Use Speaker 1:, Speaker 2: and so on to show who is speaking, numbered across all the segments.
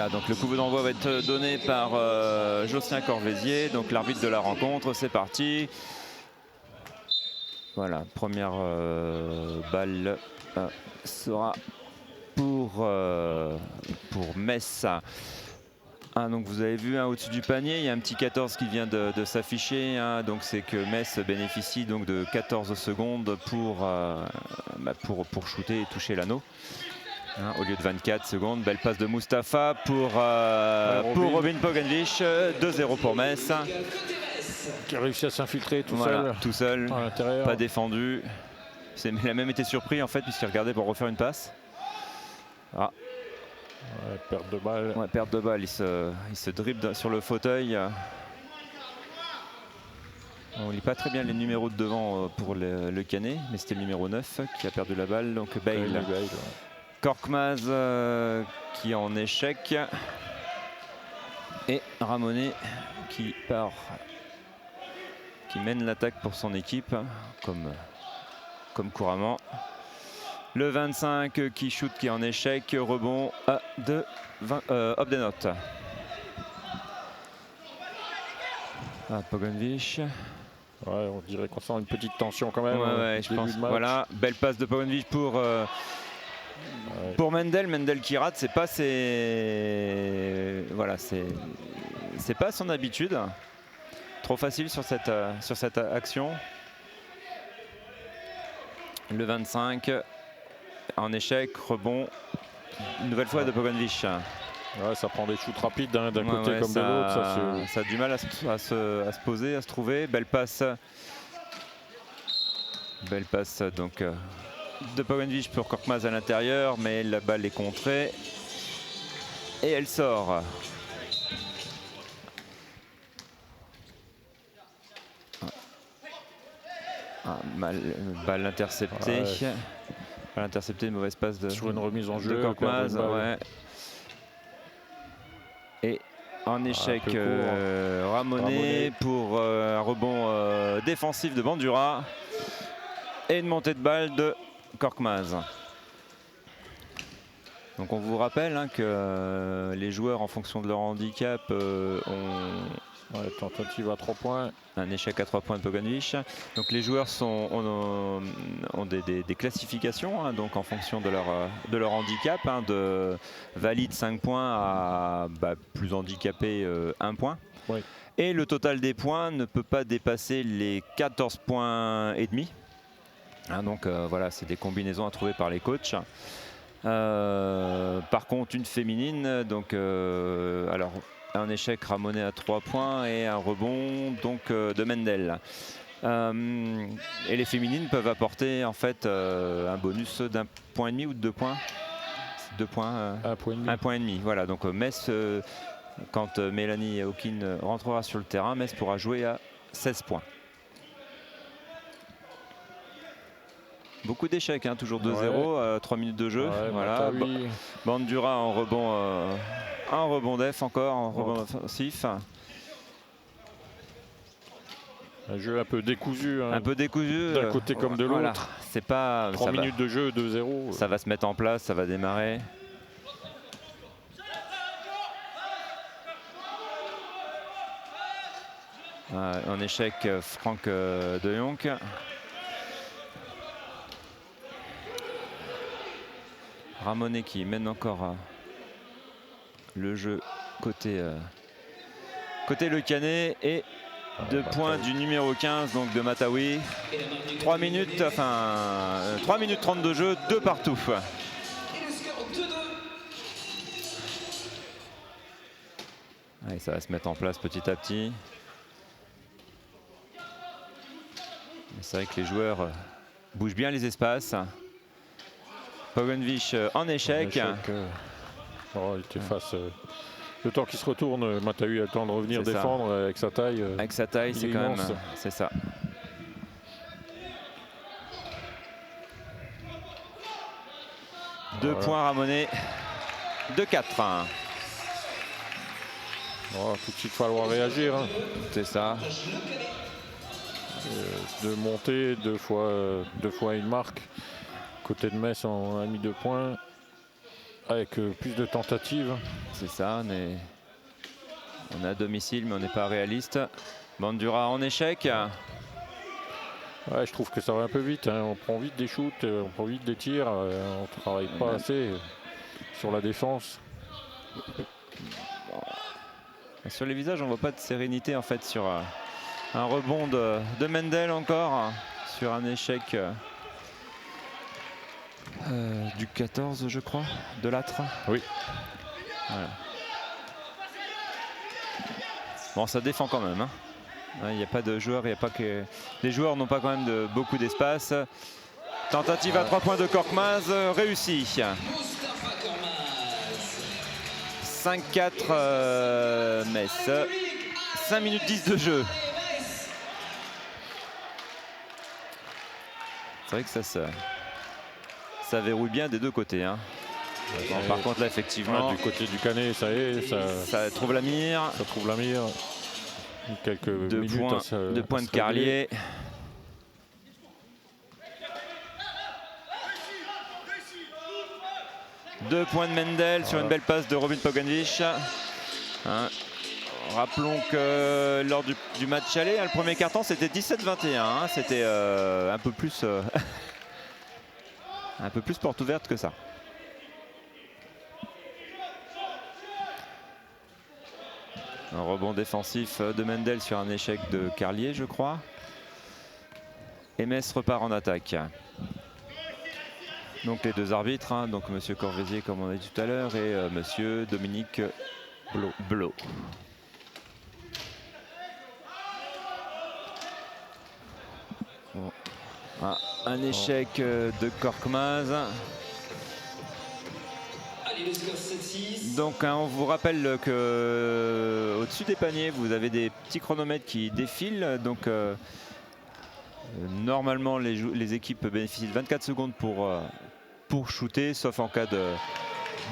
Speaker 1: Voilà, donc le coup d'envoi va être donné par Jocelyn Corvézier, donc l'arbitre de la rencontre. C'est parti. Voilà, première balle sera pour Metz. Ah, donc vous avez vu au-dessus du panier, il y a un petit 14 qui vient de s'afficher. Donc c'est que Metz bénéficie donc de 14 secondes pour shooter et toucher l'anneau. Au lieu de 24 secondes. Belle passe de Mustapha pour Robin Pogovic. 2-0 pour Metz.
Speaker 2: Qui a réussi à s'infiltrer
Speaker 1: tout seul,
Speaker 2: à l'intérieur.
Speaker 1: pas défendu. Il a même été surpris en fait puisqu'il regardait pour refaire une passe. Ah.
Speaker 2: Ouais, perte de balle.
Speaker 1: Ouais, perte de balle, il se dribble sur le fauteuil. On lit pas très bien les numéros de devant pour le Canet, mais c'était le numéro 9 qui a perdu la balle, donc Bale.
Speaker 2: Ouais.
Speaker 1: Korkmaz qui est en échec. Et Ramonet qui mène l'attaque pour son équipe, comme couramment. Le 25 qui shoot, qui est en échec, rebond de Obdenot. Pogovic.
Speaker 2: Ouais, on dirait qu'on sent une petite tension quand même.
Speaker 1: Ouais, je pense. Voilà, belle passe de Pogovic pour Mendel. Mendel qui rate, c'est pas son habitude. Trop facile sur cette action. Le 25 en échec, rebond une nouvelle fois de Pogovic.
Speaker 2: Ouais, ça prend des shoots rapides d'un côté comme de l'autre.
Speaker 1: Ça a du mal à se poser, à se trouver. Belle passe donc de Pogovic pour Korkmaz à l'intérieur, mais la balle est contrée et elle sort. Balle interceptée. Balle interceptée, une mauvaise passe
Speaker 2: sur une remise en jeu
Speaker 1: de Korkmaz. Et en échec, Ramonet pour un rebond défensif de Bandura et une montée de balle de Korkmaz. Donc on vous rappelle que les joueurs, en fonction de leur handicap, ont
Speaker 2: tentative à 3 points.
Speaker 1: Un échec à 3 points de Pogovic. Donc les joueurs ont des classifications, donc en fonction de leur handicap, de valide 5 points à plus handicapé 1 point.
Speaker 2: Oui.
Speaker 1: Et le total des points ne peut pas dépasser les 14 points et demi. Donc voilà, c'est des combinaisons à trouver par les coachs. Par contre, une féminine, donc alors un échec Ramonet à 3 points et un rebond donc de Mendel. Et les féminines peuvent apporter en fait un bonus d'1,5 point ou de 2 points. 2 points. 1,5 point. Voilà, donc Metz, quand Mélanie Hawkin rentrera sur le terrain, Metz pourra jouer à 16 points. Beaucoup d'échecs, toujours 2-0, 3 minutes de jeu. Voilà. Bandura en rebond def encore, en rebond offensif.
Speaker 2: Un jeu un peu décousu.
Speaker 1: Un peu décousu.
Speaker 2: D'un côté comme de l'autre.
Speaker 1: C'est pas
Speaker 2: 3 minutes de jeu, 2-0.
Speaker 1: Ça va se mettre en place, ça va démarrer. En échec, Franck de Jong. Ramonet qui mène encore le jeu côté Le Canet et 2 points du numéro 15 donc de Matawi. 3 minutes 30 de jeu, 2 partout. Allez, ça va se mettre en place petit à petit. C'est vrai que les joueurs bougent bien les espaces. Pogovic en échec.
Speaker 2: Il était face. Le temps qu'il se retourne, Matawi a le temps de revenir défendre avec sa taille.
Speaker 1: Avec sa taille, c'est quand même. C'est ça. Deux points Ramonet. 2-4.
Speaker 2: Tout de suite falloir réagir.
Speaker 1: C'est ça.
Speaker 2: De monter, deux fois une marque. Côté de Metz, on a mis 2 points. avec plus de tentatives.
Speaker 1: C'est ça, on est à domicile, mais on n'est pas réaliste. Bandura en échec.
Speaker 2: Ouais, je trouve que ça va un peu vite. Hein. On prend vite des shoots, on prend vite des tirs. On ne travaille pas assez sur la défense.
Speaker 1: Sur les visages, on ne voit pas de sérénité en fait sur un rebond de Mendel encore. Sur un échec du 14, je crois, de Latre.
Speaker 2: Oui.
Speaker 1: Voilà. Bon, ça défend quand même. Hein. Il n'y a pas de joueurs, il n'y a pas que les joueurs n'ont pas quand même beaucoup d'espace. Tentative à 3 points de Korkmaz réussie. 5-4 Metz. 5 minutes 10 de jeu. C'est vrai que ça verrouille bien des deux côtés. Hein. Bon, par contre là effectivement
Speaker 2: du côté du Canet, ça y est,
Speaker 1: ça trouve la mire.
Speaker 2: Ça trouve la mire. Quelques minutes
Speaker 1: deux points de Carlier. Deux points de Mendel sur une belle passe de Robin Pogovic. Hein. Rappelons que lors du match aller, le premier quart-temps c'était 17-21. Hein. C'était un peu plus porte ouverte que ça. Un rebond défensif de Mendel sur un échec de Carlier, je crois. Et Metz repart en attaque. Donc les deux arbitres, hein, donc Monsieur Corvézier comme on a dit tout à l'heure et Monsieur Dominique Blot. Bon. Ah, un échec de Korkmaz. Donc hein, on vous rappelle que au-dessus des paniers vous avez des petits chronomètres qui défilent. Donc normalement les équipes bénéficient de 24 secondes pour shooter, sauf en cas de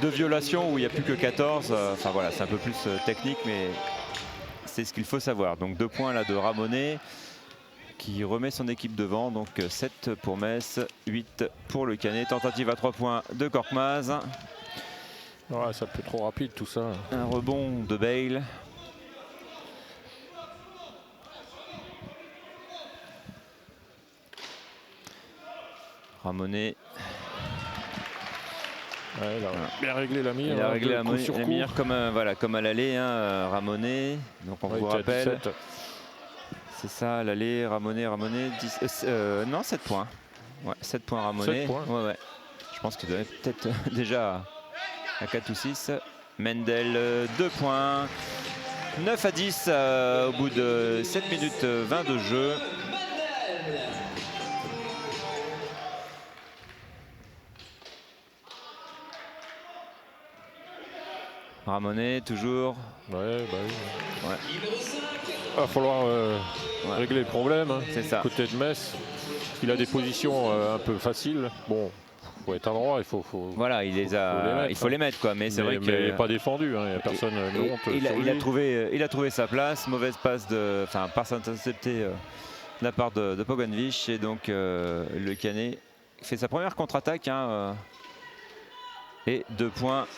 Speaker 1: violation où il n'y a plus que 14. Enfin voilà, c'est un peu plus technique, mais c'est ce qu'il faut savoir. Donc 2 points là de Ramonet qui remet son équipe devant. Donc 7 pour Metz, 8 pour le Canet. Tentative à 3 points de Korkmaz.
Speaker 2: Ouais, c'est un peu trop rapide tout ça.
Speaker 1: Un rebond de Bale. Ramonet.
Speaker 2: Ouais, il a bien réglé la mire.
Speaker 1: Il a réglé la mire comme à l'aller, hein, Ramonet. Donc on vous rappelle. C'est ça, à l'aller, Ramonet, 10, non, 7 points. Ouais, 7 points Ramonet.
Speaker 2: 7 points.
Speaker 1: Ouais. Je pense qu'il doit être peut-être déjà à 4 ou 6. Mendel, 2 points. 9-10 au bout de 7 minutes 20 de jeu. Ramonet toujours.
Speaker 2: Ouais. Il va falloir régler le problème. Hein.
Speaker 1: C'est ça.
Speaker 2: Côté de Metz, il a des positions un peu faciles. Bon, il faut être à droit, il faut
Speaker 1: voilà, il faut les mettre quoi. Mais c'est vrai qu'il
Speaker 2: n'est pas défendu. Hein. Il n'y a personne qui monte.
Speaker 1: Il a trouvé sa place. Mauvaise passe passe interceptée de la part de Pogovic et donc le Canet fait sa première contre-attaque. Hein, et 2 points.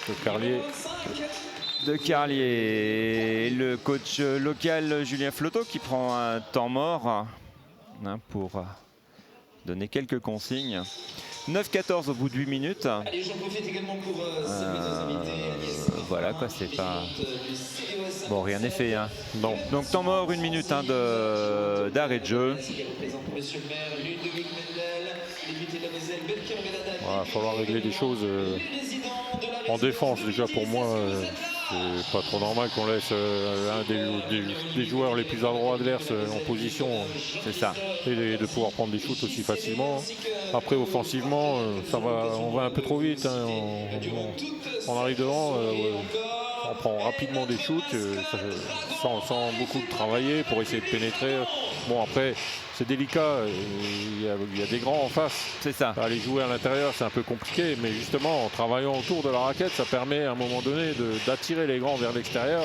Speaker 1: De Carlier. Le coach local Julien Flotto qui prend un temps mort hein, pour donner quelques consignes. 9-14 au bout de 8 minutes.
Speaker 3: Allez, j'en profite également pour saluer nos invités.
Speaker 1: Voilà quoi, c'est pas... Bon, rien n'est fait. Hein.
Speaker 2: Non.
Speaker 1: Donc temps mort, 1 minute hein, d'arrêt de jeu.
Speaker 2: Il va falloir régler des choses en défense. Déjà pour moi, c'est pas trop normal qu'on laisse un des joueurs les plus adroits adverses en position.
Speaker 1: C'est ça.
Speaker 2: Et de pouvoir prendre des shoots aussi facilement. Après offensivement, on va un peu trop vite. Hein. On arrive devant, on prend rapidement des shoots sans beaucoup de travailler pour essayer de pénétrer. Bon après c'est délicat, il y a des grands en face.
Speaker 1: C'est ça.
Speaker 2: Aller jouer à l'intérieur c'est un peu compliqué, mais justement en travaillant autour de la raquette ça permet à un moment donné d'attirer les grands vers l'extérieur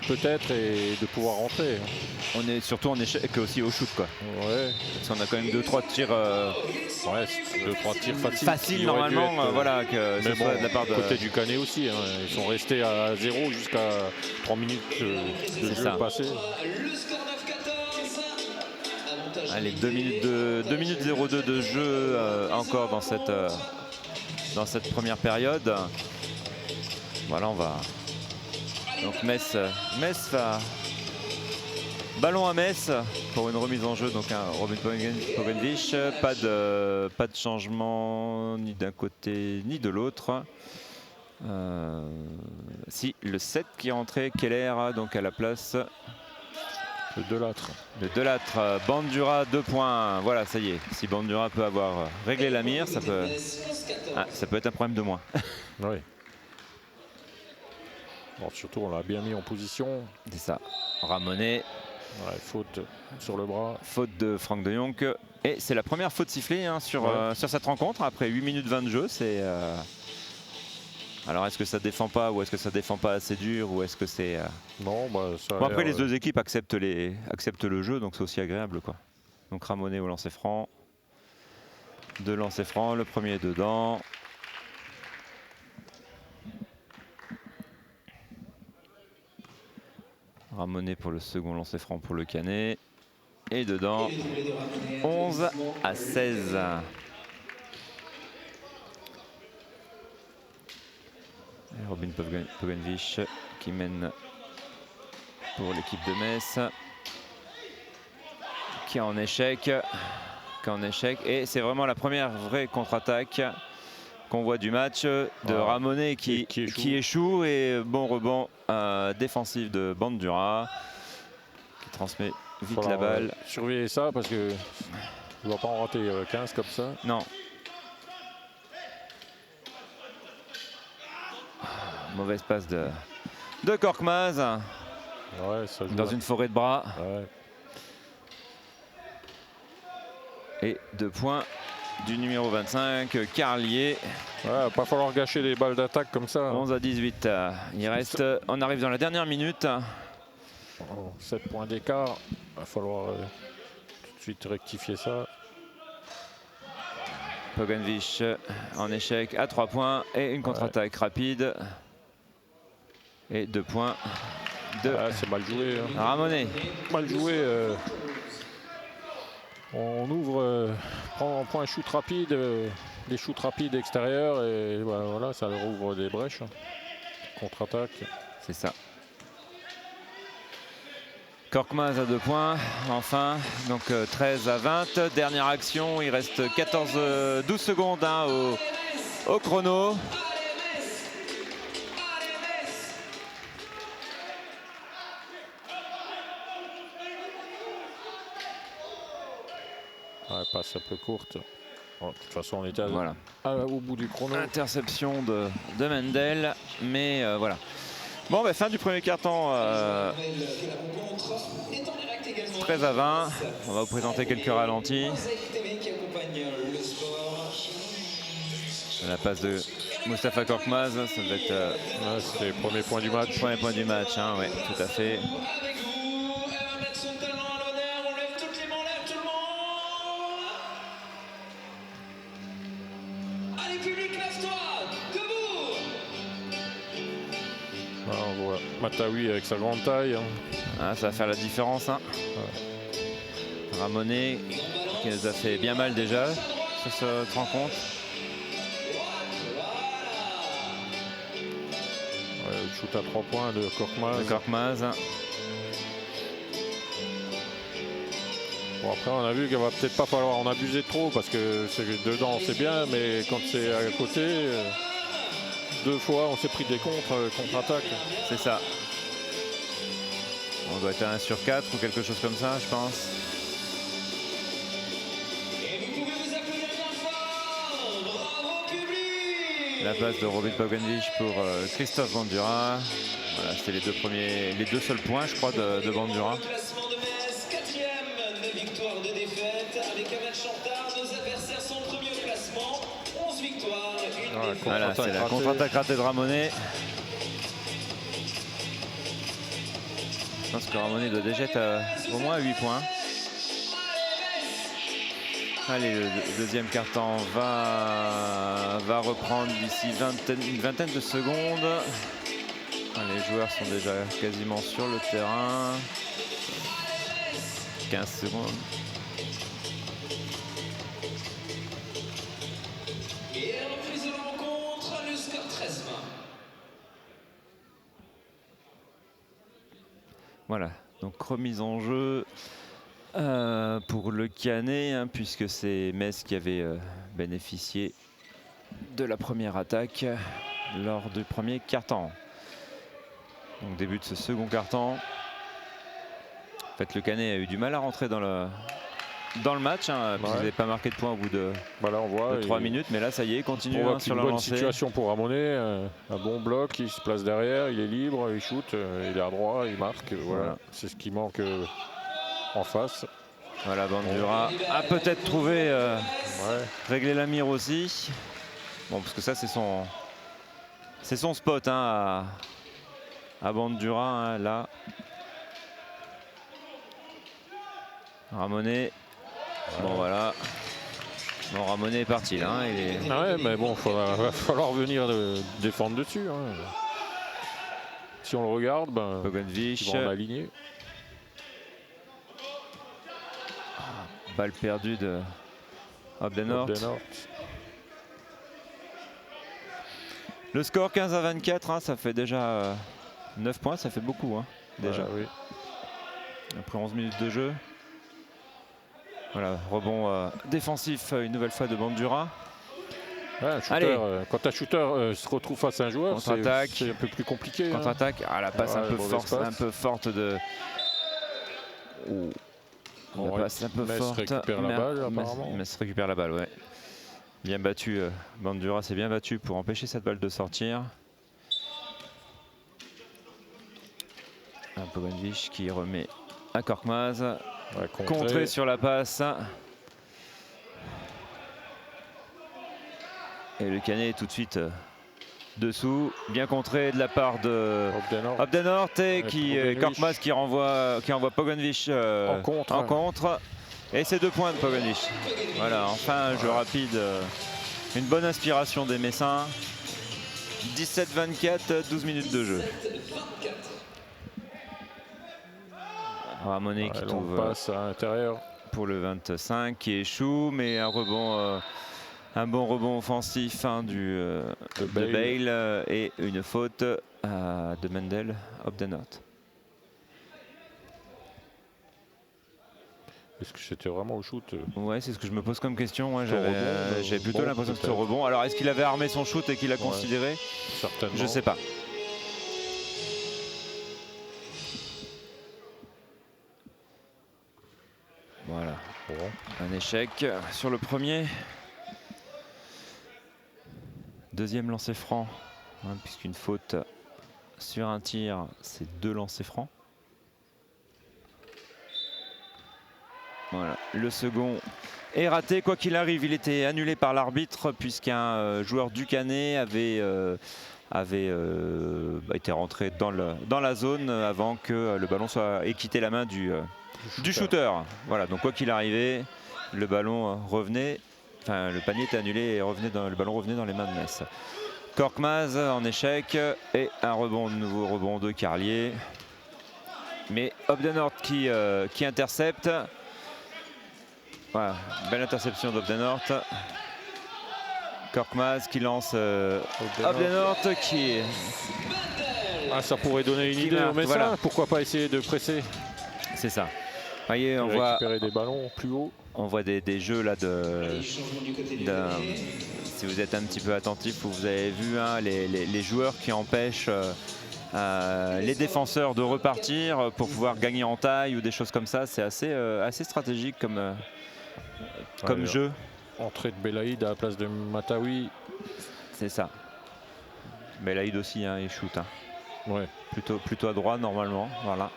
Speaker 2: peut-être et de pouvoir rentrer.
Speaker 1: On est surtout en échec aussi au shoot, quoi.
Speaker 2: Ouais,
Speaker 1: Parce qu'on a quand même 2-3 tirs
Speaker 2: ouais, 2-3 tirs faciles.
Speaker 1: faciles
Speaker 2: qui auraient dû
Speaker 1: normalement,
Speaker 2: être,
Speaker 1: voilà, que ce
Speaker 2: mais
Speaker 1: soit
Speaker 2: bon,
Speaker 1: de la part de.
Speaker 2: côté du Canet aussi, hein, ils sont restés à 0 jusqu'à 3 minutes de
Speaker 1: C'est
Speaker 2: jeu
Speaker 1: ça.
Speaker 2: passé.
Speaker 3: Le score 9-14. Avantage.
Speaker 1: Allez, 2 minutes 02 de jeu encore dans cette première période. Voilà, on va. Donc Metz va. Ballon à Metz pour une remise en jeu, donc un Robin Pogenvich. Pas de changement ni d'un côté ni de l'autre. Si, le 7 qui est rentré, Keller, donc à la place.
Speaker 2: Le Delattre.
Speaker 1: Le Delattre, Bandura 2 points. Voilà, ça y est. Si Bandura peut avoir réglé la mire, ça peut être un problème de moins.
Speaker 2: Oui. Bon, surtout, on l'a bien mis en position.
Speaker 1: C'est ça. Ramonet,
Speaker 2: Ouais, faute sur le bras.
Speaker 1: faute de Franck de Jong. Et c'est la première faute sifflée hein, sur cette rencontre. Après 8 minutes 20 de jeu, c'est. Alors est-ce que ça défend pas ou est-ce que ça défend pas assez dur ou est-ce que c'est.
Speaker 2: Non, bah ça.
Speaker 1: Bon, après les deux équipes acceptent le jeu, donc c'est aussi agréable, quoi. Donc Ramonet au lancer franc. 2 lancers francs, le premier est dedans. Ramonet pour le second lancer franc pour le Canet. Et dedans, 11 à 16. Et Robin Pogenvich qui mène pour l'équipe de Metz. Qui est en échec. Et c'est vraiment la première vraie contre-attaque qu'on voit du match de Ramonet qui échoue. Et bon rebond défensif de Bandura qui transmet vite la balle.
Speaker 2: Surveiller ça parce que ne doit pas en rater 15 comme ça.
Speaker 1: Non. Mauvaise passe de Korkmaz
Speaker 2: Ouais, ça joue
Speaker 1: dans une forêt de bras.
Speaker 2: Ouais.
Speaker 1: Et 2 points du numéro 25, Carlier.
Speaker 2: Ouais, pas falloir gâcher des balles d'attaque comme ça.
Speaker 1: 11 à 18. On arrive dans la dernière minute.
Speaker 2: 7 points d'écart. Il va falloir tout de suite rectifier ça.
Speaker 1: Pogenvich en échec à 3 points et une contre-attaque rapide. Et 2 points de
Speaker 2: C'est mal joué. Hein.
Speaker 1: Ramonet.
Speaker 2: Mal joué. On ouvre, on prend un shoot rapide, des shoots rapides extérieurs et voilà, ça leur ouvre des brèches. Contre-attaque.
Speaker 1: C'est ça. Korkmaz à 2 points, enfin, donc 13 à 20. Dernière action, il reste 12 secondes hein, au chrono.
Speaker 2: Ouais, passe un peu courte. Bon, de toute façon, on était
Speaker 1: Voilà.
Speaker 2: au bout du chrono.
Speaker 1: Interception de Mendel, mais voilà. Bon, bah, fin du premier quart-temps. 13 à 20. On va vous présenter quelques ralentis. La passe de Moustapha Korkmaz, ça devait être
Speaker 2: C'était le premier point du match.
Speaker 1: premier point du match, hein, ouais, tout à fait.
Speaker 2: On voit Matawi avec sa grande taille. Hein.
Speaker 1: Ah, ça va faire la différence. Hein. Ramonet qui nous a fait bien mal déjà sur cette rencontre.
Speaker 2: Ouais, le shoot à 3 points de Korkmaz. Bon, après, on a vu qu'il va peut-être pas falloir en abuser trop parce que dedans c'est bien, mais quand c'est à côté, 2 fois on s'est pris des contre-attaques.
Speaker 1: C'est ça. On doit être à 1 sur 4 ou quelque chose comme ça, je pense. La passe de Robin Pogenvich pour Christophe Bandura. Voilà, c'était les deux seuls points, je crois, de Bandura.
Speaker 2: Voilà,
Speaker 1: c'est la contre-attaque ratée de Ramonet. pense que Ramonet doit déjà être au moins à 8 points. Allez, le deuxième quart-temps va reprendre d'ici une vingtaine de secondes. Les joueurs sont déjà quasiment sur le terrain. 15 secondes.
Speaker 3: Et reprise de la rencontre, le score 13-20.
Speaker 1: Voilà, donc remise en jeu pour le Canet, hein, puisque c'est Metz qui avait bénéficié de la première attaque lors du premier quart-temps. Donc début de ce second quart-temps. En fait, le Canet a eu du mal à rentrer dans le match, hein, parce qu'ils n'avaient pas marqué de points au bout de,
Speaker 2: Voilà, on voit,
Speaker 1: 3 minutes, mais là ça y est, il continue sur
Speaker 2: une
Speaker 1: la
Speaker 2: bonne
Speaker 1: lancée.
Speaker 2: situation pour Ramonet, un bon bloc, il se place derrière, il est libre, il shoot, il est à droit, il marque. Voilà. C'est ce qui manque en face.
Speaker 1: Voilà, Bandura a peut-être trouvé régler la mire aussi. Bon, parce que ça c'est son spot, hein, à Bandura, hein, là. Ramonet. Bon voilà. Bon, Ramonet est parti là. Hein,
Speaker 2: ouais, mais bon, va falloir venir défendre dessus. Hein. Si on le regarde,
Speaker 1: Pogonovic.
Speaker 2: ils vont aligner.
Speaker 1: Balle perdue de Obdenort. Le score 15-24, hein, ça fait déjà 9 points, ça fait beaucoup. Hein, déjà.
Speaker 2: Oui.
Speaker 1: Après 11 minutes de jeu. Voilà, rebond défensif une nouvelle fois de Bandura.
Speaker 2: Ouais, un shooter, quand un shooter se retrouve face à un joueur, c'est un peu plus compliqué.
Speaker 1: Contre-attaque, la passe un peu forte de... La passe un peu forte.
Speaker 2: Récupère la balle, apparemment.
Speaker 1: Metz récupère la balle, ouais. Bien battu, Bandura s'est bien battu pour empêcher cette balle de sortir. Un Pogonovic qui remet à Korkmaz. Contré sur la passe. Et le Canet est tout de suite dessous. Bien contré de la part de Obdenort et Korkmaz qui envoie Pogonovic en contre. Et c'est 2 points de Pogonovic. Voilà, enfin un jeu rapide. Une bonne inspiration des Messins. 17-24, 12 minutes de jeu. Ramonet qui trouve
Speaker 2: passe à l'intérieur
Speaker 1: pour le 25 qui échoue, mais un bon rebond offensif, hein, de Bale et une faute de Mendel Obdenort.
Speaker 2: Est-ce que c'était vraiment au shoot?
Speaker 1: Ouais, c'est ce que je me pose comme question. Ouais, j'avais plutôt l'impression que c'était au rebond. Alors est-ce qu'il avait armé son shoot et qu'il l'a considéré?
Speaker 2: Certainement.
Speaker 1: Je sais pas. Voilà, un échec sur le premier. Deuxième lancer franc, hein, puisqu'une faute sur un tir, c'est 2 lancers francs. Voilà, le second est raté. Quoi qu'il arrive, il était annulé par l'arbitre, puisqu'un joueur du Canet avait été rentré dans la zone avant que le ballon ait quitté la main du shooter. Voilà, donc quoi qu'il arrivait, le ballon revenait, enfin le panier était annulé et le ballon revenait dans les mains de Metz. Korkmaz en échec et un nouveau rebond de Carlier. Mais Obdenort qui intercepte. Voilà, belle interception d'Obdenort. Korkmaz qui lance Obdenort qui...
Speaker 2: ça pourrait donner une idée aux Messins. Voilà. Pourquoi pas essayer de presser?
Speaker 1: C'est ça. Voyez, on
Speaker 2: voit récupérer des ballons plus haut.
Speaker 1: On voit des jeux là si vous êtes un petit peu attentif, vous avez vu, hein, les joueurs qui empêchent les défenseurs de repartir pour pouvoir gagner en taille ou des choses comme ça. C'est assez stratégique comme jeu.
Speaker 2: Entrée de Belaïd à la place de Matawi.
Speaker 1: C'est ça. Belaïd aussi, hein, il shoot. Hein.
Speaker 2: Ouais.
Speaker 1: Plutôt à droite normalement. Voilà.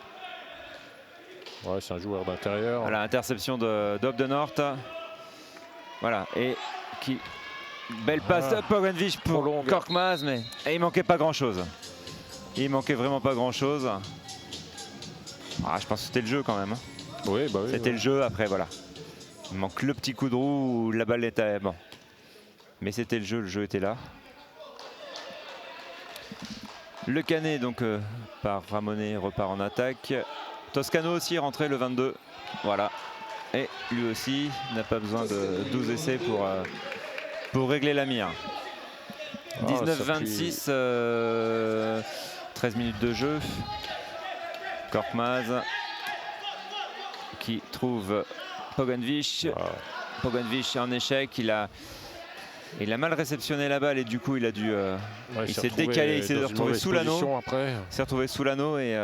Speaker 2: Ouais, c'est un joueur d'intérieur.
Speaker 1: Voilà, interception d'Obdenort. Voilà, et qui... Belle passe de Pogonovic pour Korkmaz, mais il manquait pas grand-chose. Il manquait vraiment pas grand-chose. Ah, je pense que c'était le jeu quand même. Hein.
Speaker 2: Oui, bah oui.
Speaker 1: C'était le jeu, après voilà. Il manque le petit coup de roue où la balle était... Bon. Mais c'était le jeu était là. Le Canet, donc par Ramonet, repart en attaque. Toscano aussi rentré le 22. Voilà. Et lui aussi n'a pas besoin de 12 essais pour régler la mire. 19-26, 13 minutes de jeu. Korkmaz qui trouve Pogoncic. Pogoncic en échec, il a mal réceptionné la balle et du coup il a dû il s'est décalé, il s'est retrouvé sous l'anneau. Il s'est retrouvé sous l'anneau et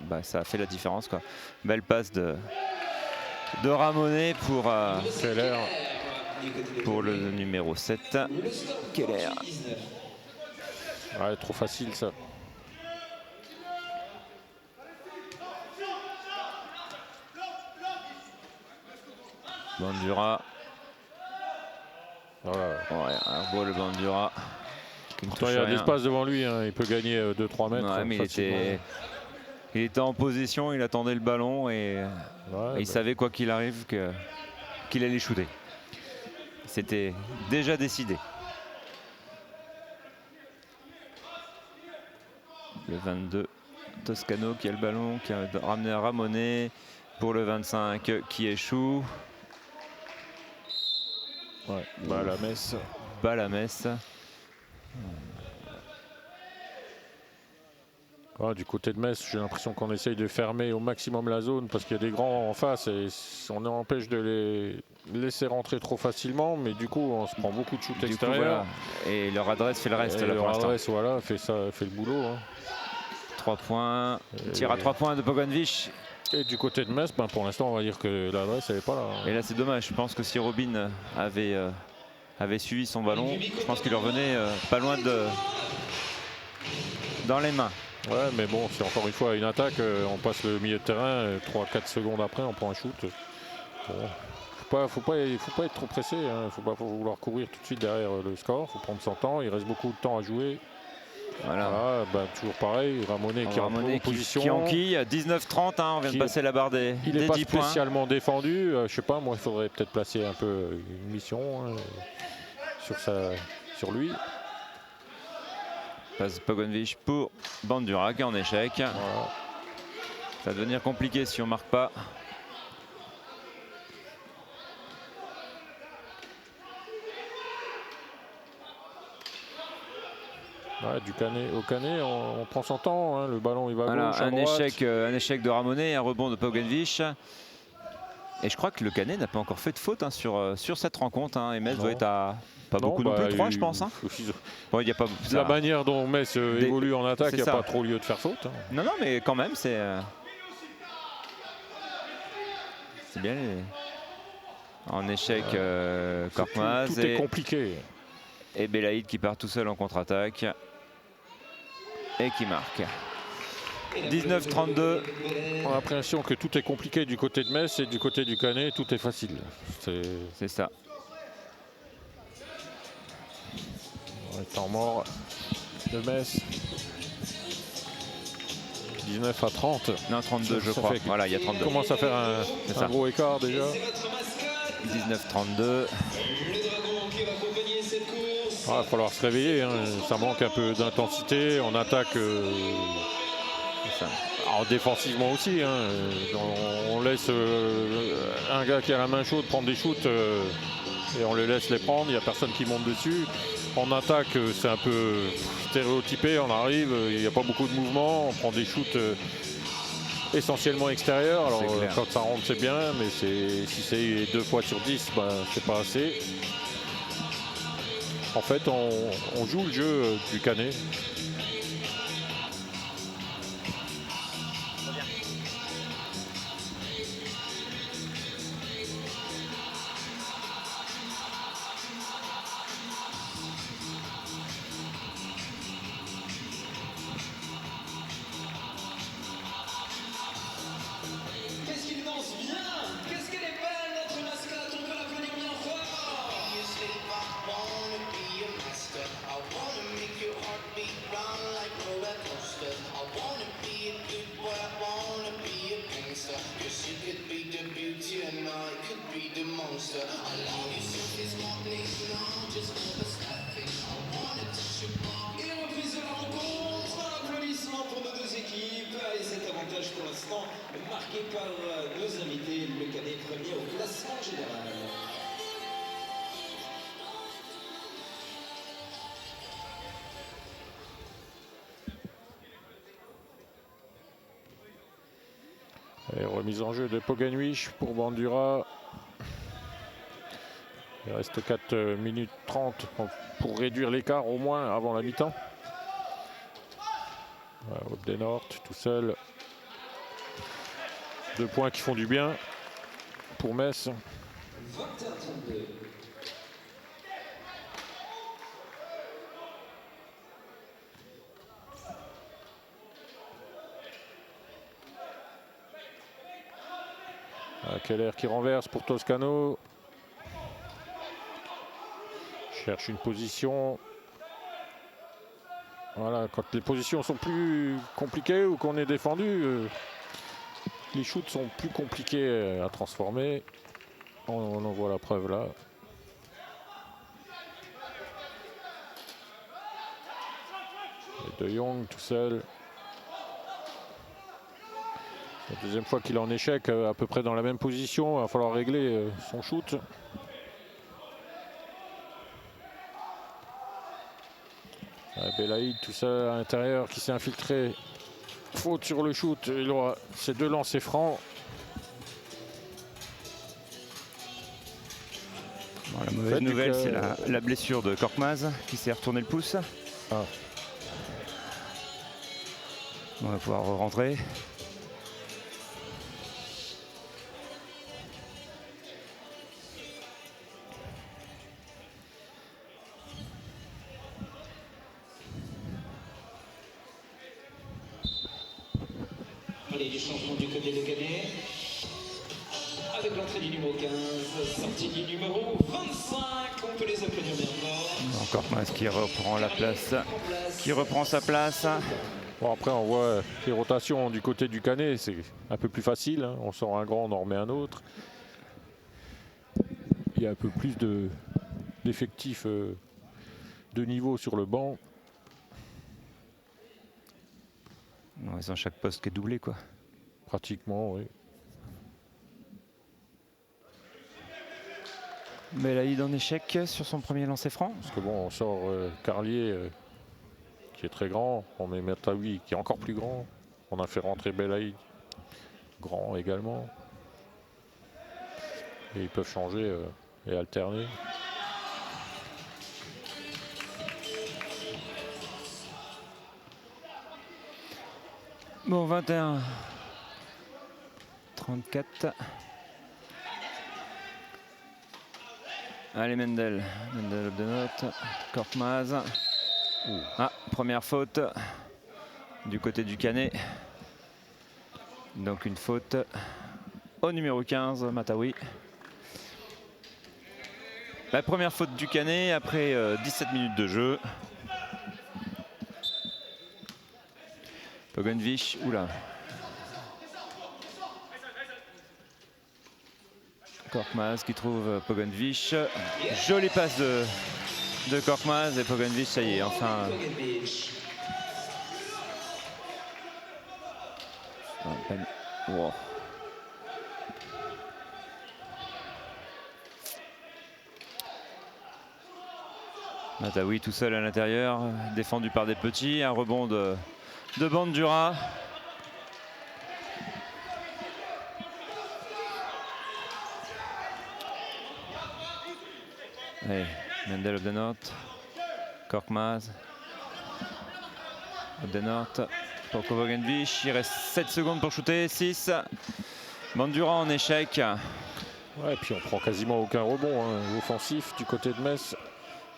Speaker 1: bah, ça a fait la différence quoi. Belle passe de Ramonet pour le numéro 7. Keller.
Speaker 2: Ouais, trop facile ça.
Speaker 1: Bandura.
Speaker 2: Voilà.
Speaker 1: Ouais, un beau le Bandura.
Speaker 2: Pourtant, il y a de l'espace devant lui, hein. Il peut gagner 2-3 mètres.
Speaker 1: Ouais, mais il était en position, il attendait le ballon et il savait quoi qu'il arrive qu'il allait shooter. C'était déjà décidé. Le 22, Toscano qui a le ballon, qui a ramené à Ramonet pour le 25 qui échoue.
Speaker 2: Ouais, balle à Metz.
Speaker 1: Balle à Metz.
Speaker 2: Ah, du côté de Metz, j'ai l'impression qu'on essaye de fermer au maximum la zone parce qu'il y a des grands en face et on empêche de les laisser rentrer trop facilement, mais du coup on se prend beaucoup de shoots extérieurs.
Speaker 1: Voilà. Et leur adresse fait le reste.
Speaker 2: Et leur adresse voilà, fait le boulot. Hein.
Speaker 1: 3 points, tir à 3 points de Pogoncic.
Speaker 2: Et du côté de Metz, ben, pour l'instant on va dire que l'adresse elle n'est pas là. Hein.
Speaker 1: Et là c'est dommage, je pense que si Robin avait suivi son ballon, je pense qu'il leur venait pas loin dans les mains.
Speaker 2: Ouais, mais bon, c'est encore une fois une attaque, on passe le milieu de terrain, 3-4 secondes après, on prend un shoot. Bon. Faut pas être trop pressé, hein. Faut pas vouloir courir tout de suite derrière le score, faut prendre son temps, il reste beaucoup de temps à jouer. Voilà, bah, toujours pareil, Ramonet qui est en position.
Speaker 1: Qui enquille, 19-30, hein, on vient de passer la barre des 10 points.
Speaker 2: Il n'est pas spécialement défendu, je sais pas, moi il faudrait peut-être placer un peu une mission hein, sur lui.
Speaker 1: Passe Pogoncic pour Bandura qui est en échec. Voilà. Ça va devenir compliqué si on ne marque pas.
Speaker 2: Ouais, au Canet, on prend son temps, hein, le ballon il va à gauche, à droite.
Speaker 1: Un échec de Ramonet, un rebond de Pogoncic. Et je crois que le Canet n'a pas encore fait de faute hein, sur cette rencontre. Hein, et Metz doit être à pas beaucoup non plus, 3 je pense. Hein. Bon, y a pas,
Speaker 2: la manière dont Metz évolue en attaque, il n'y a pas trop lieu de faire faute. Hein.
Speaker 1: Non, mais quand même, c'est bien. En échec, Korkmaz.
Speaker 2: Tout est compliqué.
Speaker 1: Et Belaïd qui part tout seul en contre-attaque. Et qui marque. 19-32.
Speaker 2: On a l'impression que tout est compliqué du côté de Metz et du côté du Canet, tout est facile.
Speaker 1: C'est ça.
Speaker 2: Temps mort de Metz. 19 à 30.
Speaker 1: Non, 32 je crois. Voilà, il y a 32.
Speaker 2: Commence à faire un gros écart déjà.
Speaker 1: 19-32.
Speaker 2: Il va falloir se réveiller. Hein. Ça manque un peu d'intensité. On attaque. Alors, défensivement aussi. Hein. On laisse un gars qui a la main chaude prendre des shoots et on les laisse les prendre. Il n'y a personne qui monte dessus. En attaque, c'est un peu stéréotypé. On arrive, il n'y a pas beaucoup de mouvement. On prend des shoots essentiellement extérieurs. Alors quand ça rentre, c'est bien, mais si c'est 2 fois sur 10, bah, c'est pas assez. En fait, on joue le jeu du Canet.
Speaker 3: Et reprise de la rencontre, applaudissements pour nos deux équipes et cet avantage pour l'instant marqué par nos invités, le Canet premier au classement général.
Speaker 2: Et remise en jeu de Poganuich pour Bandura. Il reste 4 minutes 30 pour réduire l'écart au moins avant la mi-temps. Obdenort tout seul. 2 points qui font du bien pour Metz.
Speaker 3: 21-32.
Speaker 2: Keller qui renverse pour Toscano. Cherche une position. Voilà, quand les positions sont plus compliquées ou qu'on est défendu, les shoots sont plus compliqués à transformer. On en voit la preuve là. Et De Jong tout seul. C'est la deuxième fois qu'il est en échec, à peu près dans la même position. Il va falloir régler son shoot. Belaïd tout seul à l'intérieur qui s'est infiltré. Faute sur le shoot. Il aura ses 2 lancers francs.
Speaker 1: Bon, la mauvaise nouvelle, c'est la blessure de Korkmaz qui s'est retourné le pouce.
Speaker 2: Ah.
Speaker 1: On va pouvoir rentrer.
Speaker 3: Allez, du changement du côté de Canet. Avec l'entrée du numéro 15, sortie du numéro 25. On peut les applaudir bien fort.
Speaker 1: Korkmaz qui reprend la place, qui reprend sa place.
Speaker 2: Bon, après, on voit les rotations du côté du Canet, c'est un peu plus facile. Hein. On sort un grand, on en remet un autre. Il y a un peu plus d'effectifs de niveau sur le banc.
Speaker 1: Non, ils ont chaque poste qui est doublé, quoi.
Speaker 2: Pratiquement, oui.
Speaker 1: Belaïd en échec sur son premier lancer franc.
Speaker 2: Parce que bon, on sort Carlier qui est très grand. On met Matawi qui est encore plus grand. On a fait rentrer Belaïd, grand également. Et ils peuvent changer et alterner.
Speaker 1: Bon, 21. 34. Allez, Mendel. Mendel Obdenot. Korkmaz. Ah, première faute du côté du Canet. Donc une faute au numéro 15, Matawi. La première faute du Canet après 17 minutes de jeu. Pogonovich, oula. Korkmaz qui trouve Pogonovich. Jolie passe de Korkmaz et Pogonovich, ça y est, enfin. Wow. Matawi tout seul à l'intérieur, défendu par des petits, un rebond de Bandura. Allez, Mendel Obdenort, Korkmaz, Obdenort pour Pogonovich. Il reste 7 secondes pour shooter, 6. Bandura en échec.
Speaker 2: Ouais, et puis on prend quasiment aucun rebond offensif du côté de Metz.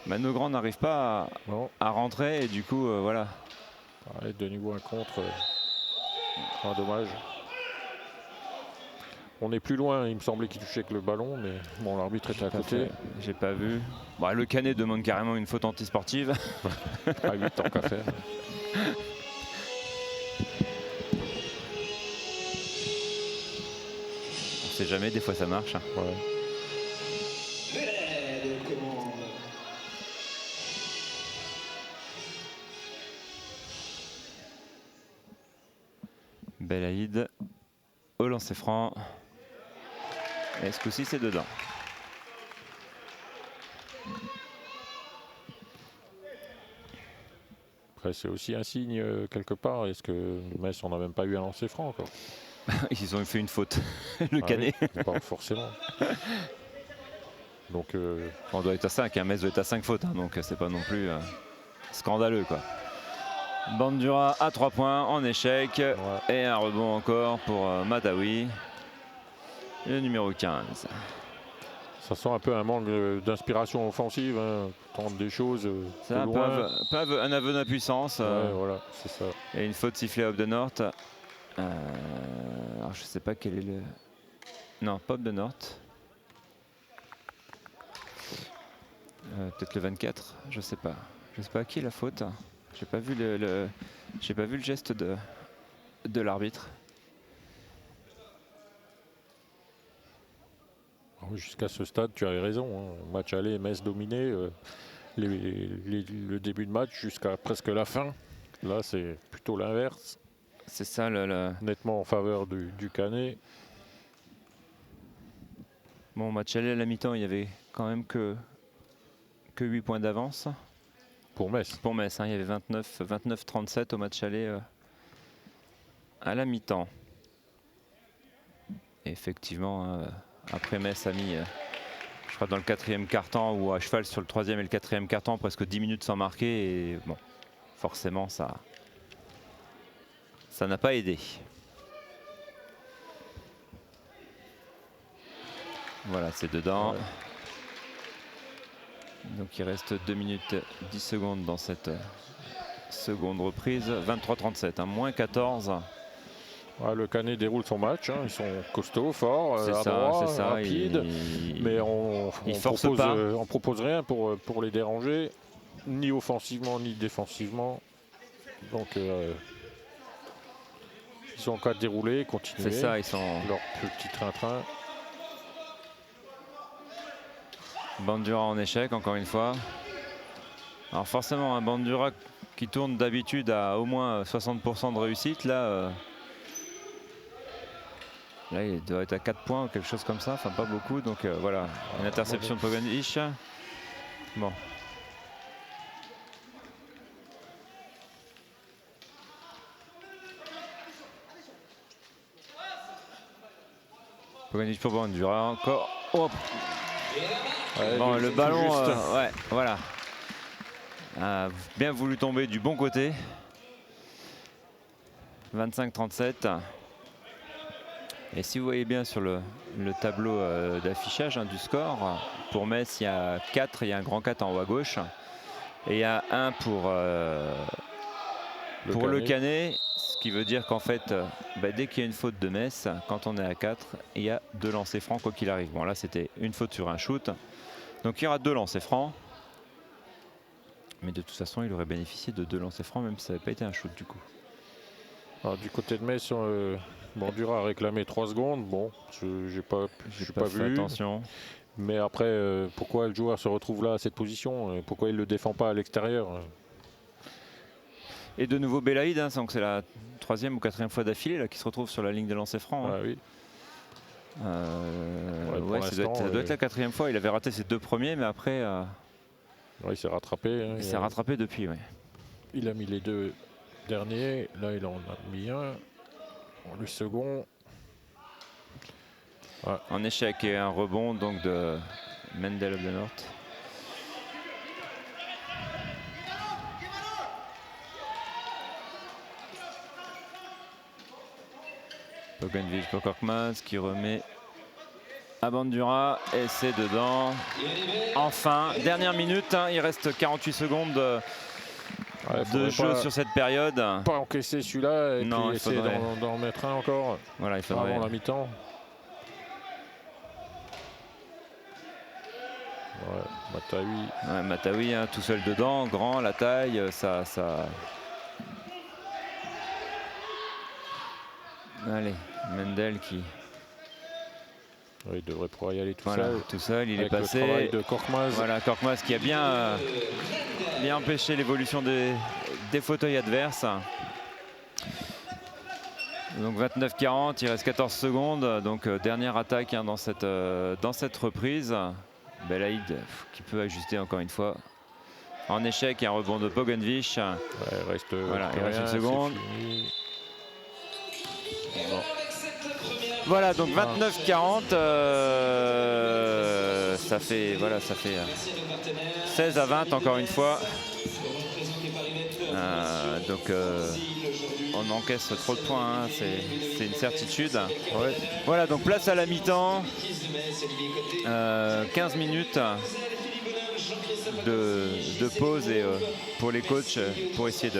Speaker 1: Manogrand n'arrive pas à rentrer et du coup, voilà.
Speaker 2: Allez, de nouveau un contre. Dommage. On est plus loin, il me semblait qu'il touchait que le ballon, mais bon, l'arbitre était à côté.
Speaker 1: J'ai pas vu. Bon, le Canet demande carrément une faute antisportive.
Speaker 2: À 8 ans qu'à faire.
Speaker 1: On sait jamais, des fois ça marche.
Speaker 2: Ouais.
Speaker 1: Belaïd au lancer franc. Et ce coup-ci, c'est dedans.
Speaker 2: Après, c'est aussi un signe quelque part. Est-ce que Metz, on n'a même pas eu un lancer franc encore?
Speaker 1: Ils ont fait une faute, le
Speaker 2: Ah
Speaker 1: Canet.
Speaker 2: oui, pas forcément. Donc,
Speaker 1: On doit être à 5, Metz doit être à 5 fautes, hein, donc c'est pas non plus scandaleux, quoi. Bandura à 3 points en échec.
Speaker 2: ouais.
Speaker 1: Et un rebond encore pour Matawi, le numéro 15.
Speaker 2: Ça sent un peu un manque d'inspiration offensive, hein. Tente des choses
Speaker 1: C'est
Speaker 2: de
Speaker 1: un,
Speaker 2: loin.
Speaker 1: un aveu d'impuissance.
Speaker 2: Ouais, voilà, c'est ça.
Speaker 1: Et une faute sifflée à Hope de North. Alors je sais pas quel est le... Non, pas Hope de North. Peut-être le 24, je sais pas. Je sais pas à qui est la faute. J'ai pas vu j'ai pas vu le geste de l'arbitre.
Speaker 2: Jusqu'à ce stade, tu avais raison, hein. Match aller, Metz dominé. Le début de match jusqu'à presque la fin. Là, c'est plutôt l'inverse.
Speaker 1: C'est ça
Speaker 2: Nettement en faveur du Canet.
Speaker 1: Bon, match aller à la mi-temps, il y avait quand même que 8 points d'avance.
Speaker 2: Pour Metz.
Speaker 1: Pour Metz, hein, il y avait 29-37 au match aller à la mi-temps. Effectivement, après Metz a mis, je crois, dans le 4e quart-temps ou à cheval sur le 3e et le 4e quart-temps, presque 10 minutes sans marquer. Et bon, forcément, ça n'a pas aidé. Voilà, c'est dedans.
Speaker 2: Ouais.
Speaker 1: Donc il reste 2 minutes 10 secondes dans cette seconde reprise. 23-37, hein, moins 14.
Speaker 2: Ouais, le Canet déroule son match, hein. Ils sont costauds, forts,
Speaker 1: C'est ça,
Speaker 2: adroits,
Speaker 1: c'est ça.
Speaker 2: rapides. Mais on propose rien pour les déranger, ni offensivement ni défensivement. Donc ils sont en cas de dérouler, continuer.
Speaker 1: C'est ça, ils sont...
Speaker 2: Leur petit train-train.
Speaker 1: Bandura en échec, encore une fois. Alors forcément, un Bandura qui tourne d'habitude à au moins 60% de réussite, là, il doit être à 4 points ou quelque chose comme ça, enfin pas beaucoup. Donc voilà, une interception de Pogandich. Bon. Pogandich pour Bandura, encore. Oh.
Speaker 2: Ouais,
Speaker 1: Bon, le ballon,
Speaker 2: juste.
Speaker 1: ouais, voilà. A bien voulu tomber du bon côté. 25-37. Et si vous voyez bien sur le tableau d'affichage du score, pour Metz, il y a 4, il y a un grand 4 en haut à gauche. Et il y a 1 pour le Canet. Ce qui veut dire qu'en fait, dès qu'il y a une faute de Metz, quand on est à 4, il y a 2 lancers francs quoi qu'il arrive. Bon là c'était une faute sur un shoot. Donc il y aura 2 lancers francs. Mais de toute façon, il aurait bénéficié de 2 lancers francs, même si ça n'avait pas été un shoot du coup.
Speaker 2: Alors, du côté de Metz, Bandura a réclamé 3 secondes. Bon, je n'ai pas
Speaker 1: fait
Speaker 2: vu.
Speaker 1: attention.
Speaker 2: Mais après, pourquoi le joueur se retrouve là à cette position? Pourquoi il ne le défend pas à l'extérieur?
Speaker 1: Et de nouveau Belaïd, hein, donc c'est la 3e ou 4e fois d'affilée qu'il se retrouve sur la ligne de lancer franc.
Speaker 2: Ah, oui.
Speaker 1: Ouais, ça doit être la 4e fois. Il avait raté ses 2 premiers, mais après
Speaker 2: il s'est rattrapé. Hein,
Speaker 1: il s'est rattrapé depuis. Ouais.
Speaker 2: Il a mis les 2 derniers. Là, il en a mis un. Le second. Ouais.
Speaker 1: En échec et un rebond donc de Mendel Hope de North. Pogandich pour Korkmaz qui remet à Bandura et c'est dedans. Enfin, dernière minute, hein, il reste 48 secondes de jeu sur cette période.
Speaker 2: Pas encaisser celui-là et
Speaker 1: non,
Speaker 2: puis essayer d'en mettre un encore.
Speaker 1: Voilà, il faudrait
Speaker 2: avant la mi-temps. Ouais, Matawi.
Speaker 1: Ouais, Matawi, hein, tout seul dedans, grand, la taille, ça. Allez, Mendel qui.
Speaker 2: Ouais, il devrait pouvoir y aller tout
Speaker 1: voilà,
Speaker 2: seul.
Speaker 1: Tout seul, il
Speaker 2: avec
Speaker 1: est passé.
Speaker 2: Le travail de Korkmaz.
Speaker 1: Voilà, Korkmaz qui a bien empêché l'évolution des fauteuils adverses. Donc 29-40, il reste 14 secondes. Donc dernière attaque hein, dans cette reprise. Belaïd qui peut ajuster encore une fois. En échec, un rebond de Pogonvich.
Speaker 2: Ouais,
Speaker 1: Voilà, il reste
Speaker 2: rien,
Speaker 1: une seconde.
Speaker 2: Bon.
Speaker 1: Voilà, donc 29-40. Ça fait 16 à 20 encore une fois. Donc on encaisse trop de points, hein, c'est une certitude.
Speaker 2: Ouais.
Speaker 1: Voilà, donc place à la mi-temps. 15 minutes de pause et pour les coachs pour essayer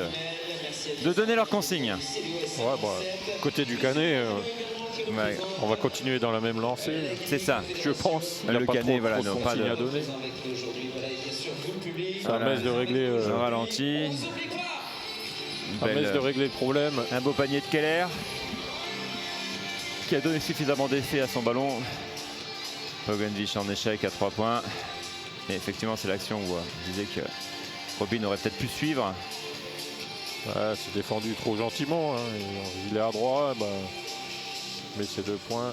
Speaker 1: de donner leurs consignes.
Speaker 2: Ouais, bon, côté du Canet,
Speaker 1: Ouais,
Speaker 2: on va continuer dans la même lancée.
Speaker 1: c'est ça.
Speaker 2: Je pense. Il n'y a
Speaker 1: Le
Speaker 2: pas
Speaker 1: Canet,
Speaker 2: trop,
Speaker 1: voilà,
Speaker 2: trop de
Speaker 1: non, pas
Speaker 2: consignes
Speaker 1: de-
Speaker 2: à donner. C'est
Speaker 1: Voilà.
Speaker 2: à Metz de régler.
Speaker 1: Au ralenti.
Speaker 2: À Metz de régler le problème.
Speaker 1: Un beau panier de Keller qui a donné suffisamment d'effet à son ballon. Pogonvich en échec à 3 points. Et effectivement, c'est l'action où on disait que Robin aurait peut-être pu suivre.
Speaker 2: Ouais, c'est défendu trop gentiment. Hein. Il est à droite. Bah, mais c'est 2 points.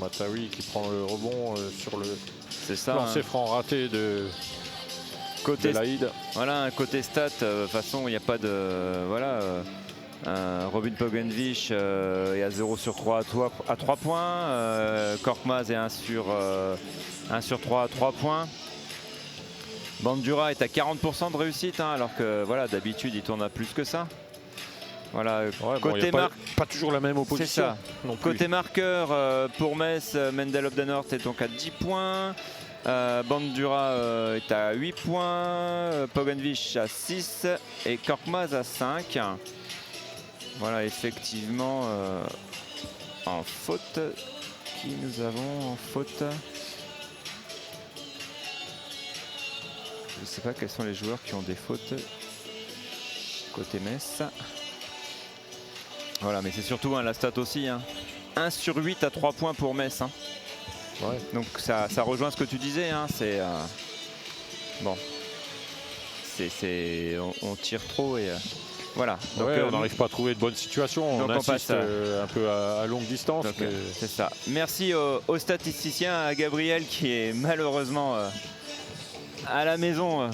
Speaker 2: Matawi qui prend le rebond sur le
Speaker 1: C'est ça.
Speaker 2: lancer
Speaker 1: Hein.
Speaker 2: franc raté de
Speaker 1: Côté,
Speaker 2: Belaïd.
Speaker 1: voilà, un côté stat. De toute façon, il n'y a pas de. Voilà. Robin Pogonvich est à 0 sur 3 à 3 points. Korkmaz est 1 sur 3 à 3 points. Bandura est à 40% de réussite, hein, alors que voilà, d'habitude il tourne à plus que ça. Voilà,
Speaker 2: Ouais, bon, y
Speaker 1: côté
Speaker 2: a pas toujours la même
Speaker 1: c'est
Speaker 2: opposition.
Speaker 1: ça.
Speaker 2: Non plus.
Speaker 1: Côté marqueur pour Metz, Mendel Obdenort est donc à 10 points. Bandura est à 8 points. Pogonvich à 6 et Korkmaz à 5. Voilà, effectivement, en faute. Qui nous avons en faute? Je ne sais pas quels sont les joueurs qui ont des fautes côté Metz. Voilà, mais c'est surtout la stat aussi. 1 sur 8 à 3 points pour Metz. Hein.
Speaker 2: Ouais.
Speaker 1: Donc ça rejoint ce que tu disais. Hein. C'est bon. On tire trop et voilà. Donc,
Speaker 2: Ouais, on n'arrive pas à trouver de bonnes situations.
Speaker 1: donc
Speaker 2: On
Speaker 1: on
Speaker 2: insiste
Speaker 1: passe
Speaker 2: un peu à longue distance.
Speaker 1: donc,
Speaker 2: mais
Speaker 1: c'est ça. Merci aux statisticiens, à Gabriel qui est malheureusement à la maison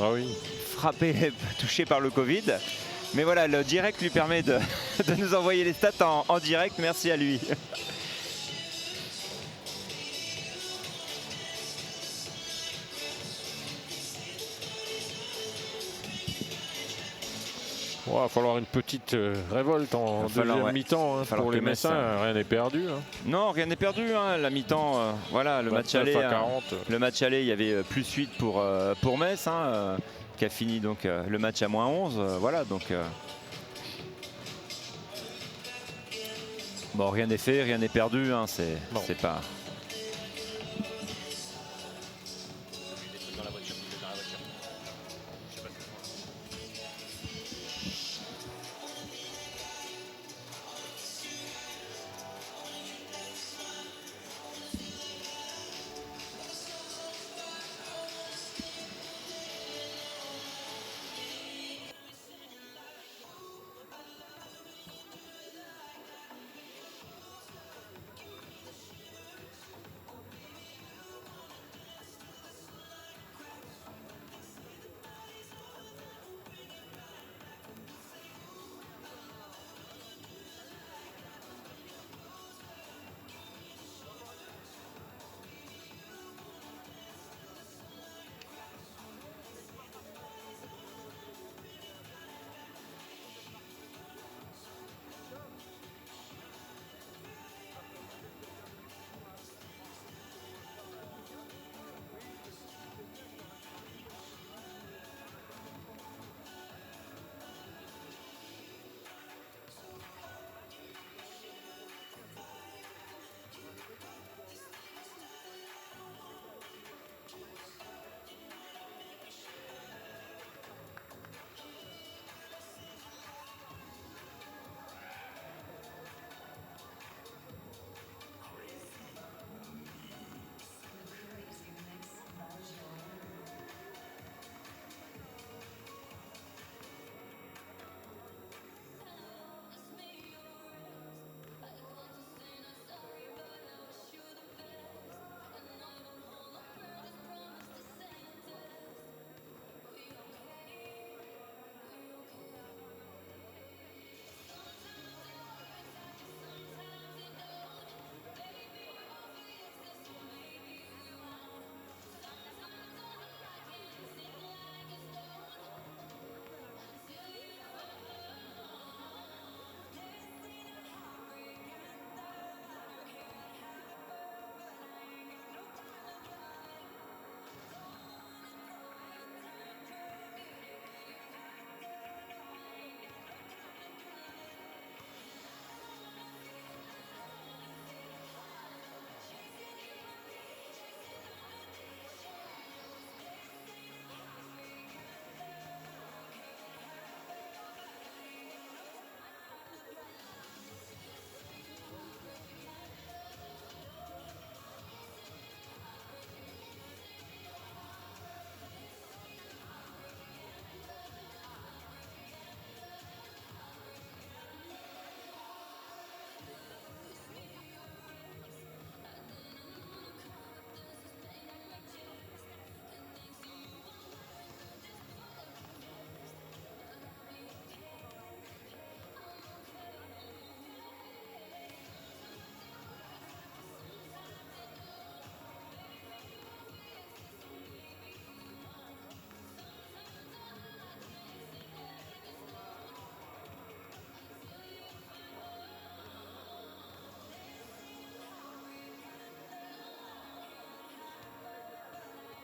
Speaker 2: Ah oui.
Speaker 1: frappé, touché par le Covid. Mais voilà, le direct lui permet de nous envoyer les stats en direct. Merci à lui.
Speaker 2: Il va falloir une petite révolte en
Speaker 1: Va falloir,
Speaker 2: deuxième
Speaker 1: ouais.
Speaker 2: mi-temps. Hein,
Speaker 1: falloir
Speaker 2: pour les
Speaker 1: que Metz,
Speaker 2: Messins, rien n'est perdu. Hein.
Speaker 1: Non, rien n'est perdu. La mi-temps, voilà, le match
Speaker 2: 29
Speaker 1: aller.
Speaker 2: à 40.
Speaker 1: Le match aller, il y avait plus 8 pour Metz, qui a fini donc le match à moins 11. Voilà, donc. Bon, rien n'est fait, rien n'est perdu. C'est pas.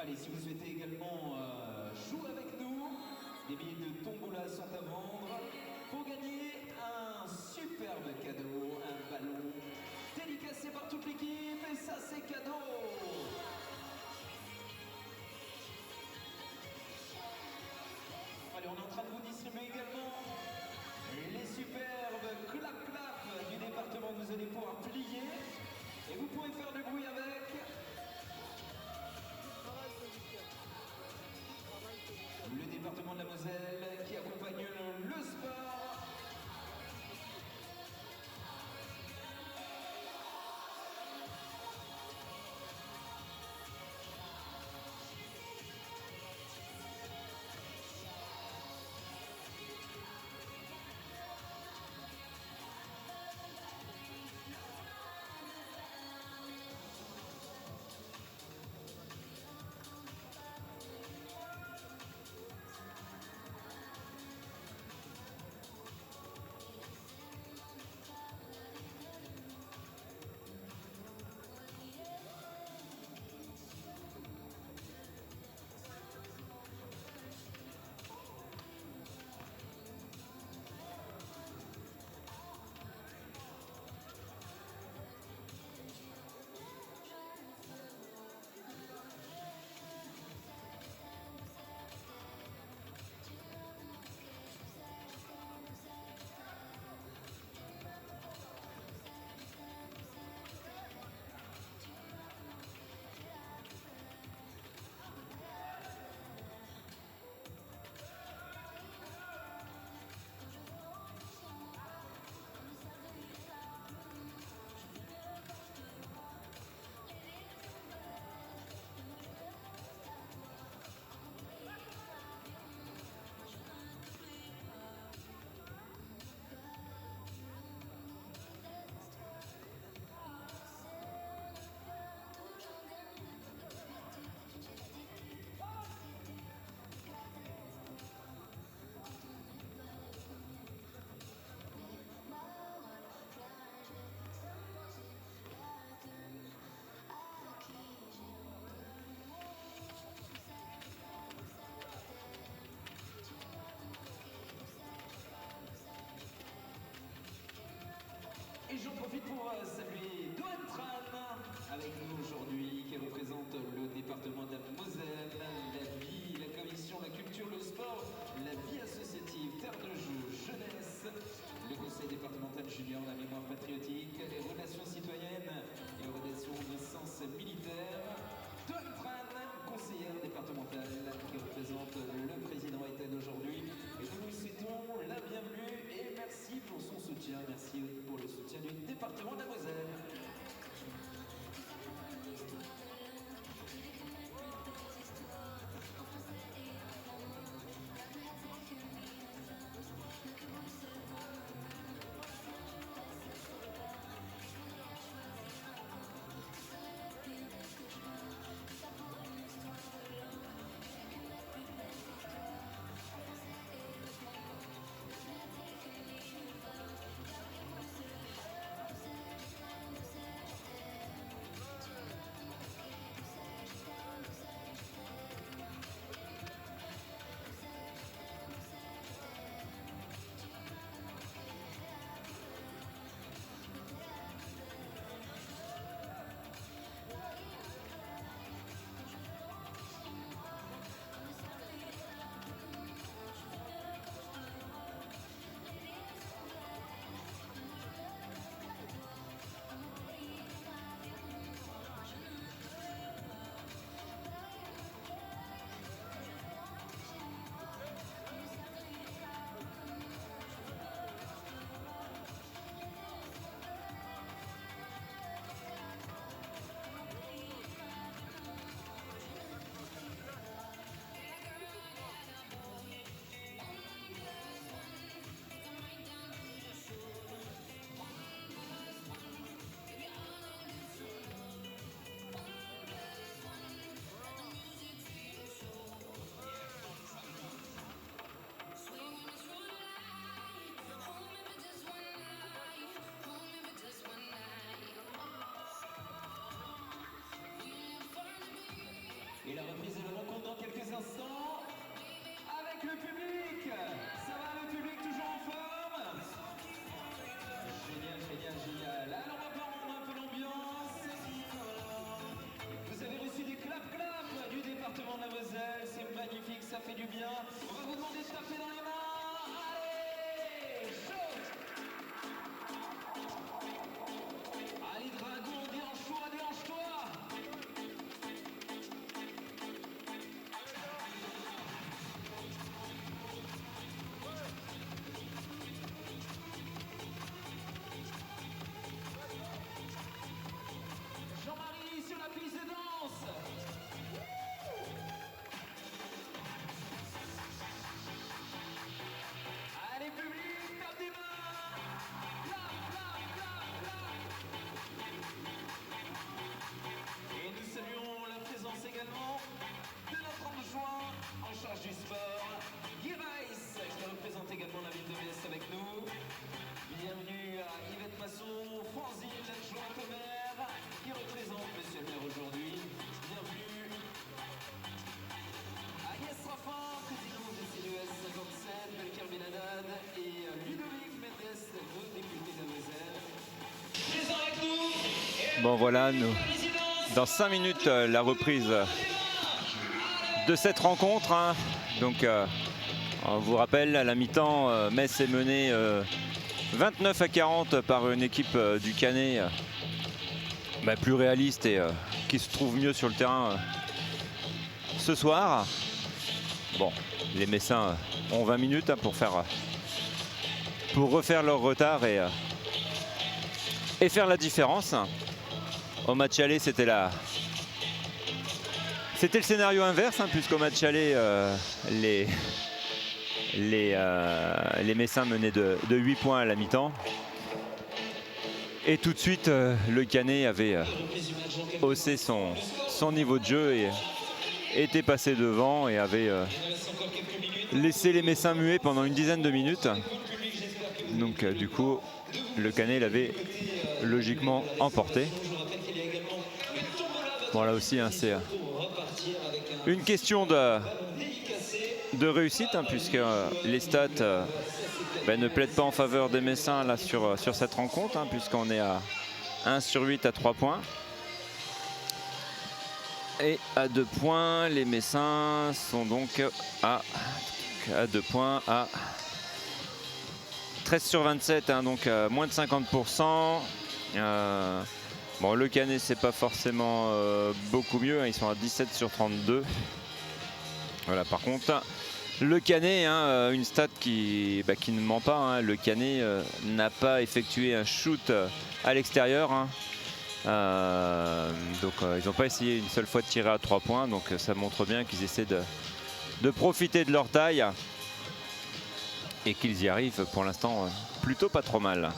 Speaker 3: Allez, si vous souhaitez également jouer avec nous, des billets de tombola sont à vendre pour gagner un superbe cadeau, un ballon dédicacé par toute l'équipe, et ça c'est cadeau. Allez, on est en train de vous distribuer également les superbes clap-clap du département que vous allez pouvoir plier et vous pourrez faire du bruit avec. Le département de la Moselle qui accompagne le sport. Et j'en profite pour saluer Doen Tran avec nous aujourd'hui, qui représente le département de la Moselle, la vie, la commission, la culture, le sport, la vie associative, terre de jeu, jeunesse, le conseil départemental junior, la mémoire patriotique, les relations citoyennes et les relations de sens militaire. Doen Tran, conseillère départementale qui représente le président Ethan aujourd'hui. Et nous lui souhaitons la bienvenue et merci pour son soutien. Merci pour le soutien du département de la Moselle. fait du bien. On va vous demander de taper dans les mains. Allez, shoot. Allez, Dragon, déhanche-toi, déhanche-toi. Jean-Marie sur la piste de danse. Allez, public, tape des mains. Clap, clap, clap, clap. Et nous saluons la présence également de notre adjoint en charge du sport, Guy Weiss, qui représente également la ville de Metz avec nous. Bienvenue à Yvette Masson, Franzine, l'adjointe au maire, qui représente Monsieur le maire aujourd'hui. Bienvenue Agnès Raffin, président du CES 57, Belkar Benadad et Ludovic Mendes, notre député de la Moselle. Présent avec nous.
Speaker 1: Bon voilà, nous, dans 5 minutes, la reprise de cette rencontre. Hein. Donc, on vous rappelle, à la mi-temps, Metz est mené 29 à 40 par une équipe du Canet plus réaliste et qui se trouve mieux sur le terrain ce soir. Bon, les Messins ont 20 minutes hein, pour refaire leur retard et faire la différence. Au match aller, c'était le scénario inverse, hein, puisqu'au match aller, les Messins menaient de 8 points à la mi-temps. Et tout de suite, le Canet avait haussé son niveau de jeu et était passé devant et avait laissé les Messins muets pendant une dizaine de minutes. Donc du coup, le Canet l'avait logiquement emporté. Bon là aussi, hein, c'est une question de réussite, hein, puisque les stats ne plaident pas en faveur des Messins là, sur cette rencontre, hein, puisqu'on est à 1 sur 8 à 3 points. Et à 2 points, les Messins sont donc à 2 points à 13 sur 27, hein, donc moins de 50%. Bon, le Canet, c'est pas forcément beaucoup mieux, hein, ils sont à 17 sur 32. Voilà, par contre, le Canet, hein, une stat qui ne ment pas, hein, le Canet n'a pas effectué un shoot à l'extérieur. Hein. Donc ils n'ont pas essayé une seule fois de tirer à 3 points, donc ça montre bien qu'ils essaient de profiter de leur taille et qu'ils y arrivent pour l'instant plutôt pas trop mal.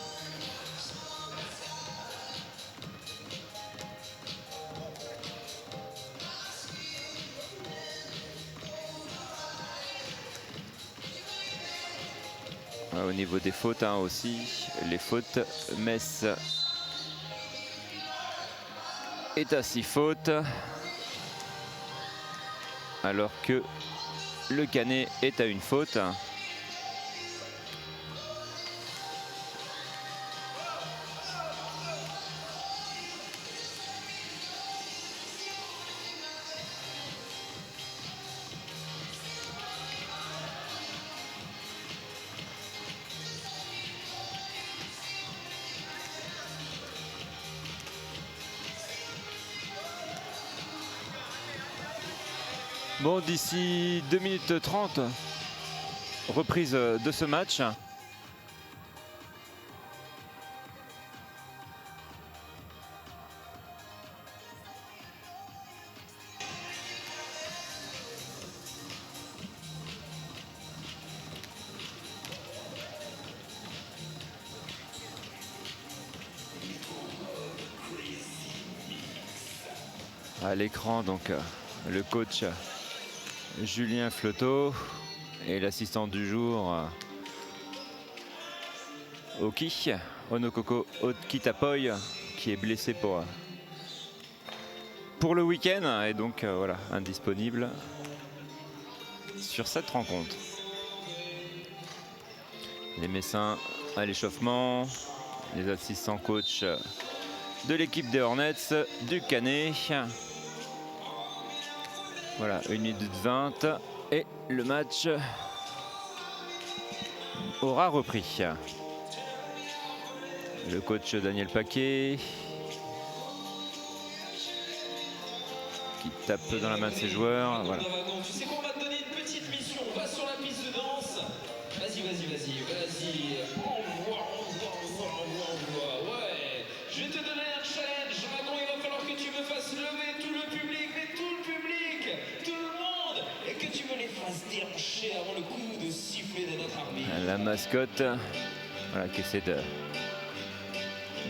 Speaker 1: Au niveau des fautes hein, aussi, les fautes, Metz est à 6 fautes, alors que le Canet est à 1 faute. Bon, d'ici 2 minutes 30, reprise de ce match. À l'écran, donc, le coach Julien Flotteau et l'assistant du jour Oki, Onokoko Okitapoy, qui est blessé pour le week-end et donc voilà, indisponible sur cette rencontre. Les Messins à l'échauffement, les assistants coach de l'équipe des Hornets du Canet. Voilà, 1 minute 20. Et le match aura repris. Le coach Daniel Paquet qui tape dans la main de ses joueurs. Voilà.
Speaker 3: Tu sais qu'on va te donner une petite mission. Va sur la piste de danse. Vas-y. Envoie. Ouais. Je vais te donner un challenge. Dragon, il va falloir que tu me fasses lever tout le public, tout le monde, et que tu me les fasses déhancher avant le coup de sifflet de notre arbitre.
Speaker 1: La mascotte, voilà, qui essaie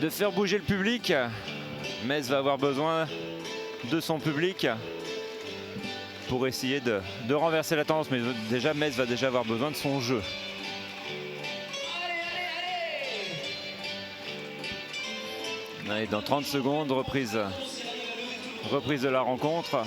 Speaker 1: de faire bouger le public. Metz va avoir besoin de son public pour essayer de renverser la tendance, mais déjà Metz va déjà avoir besoin de son jeu. Allez, dans 30 secondes, reprise de la rencontre.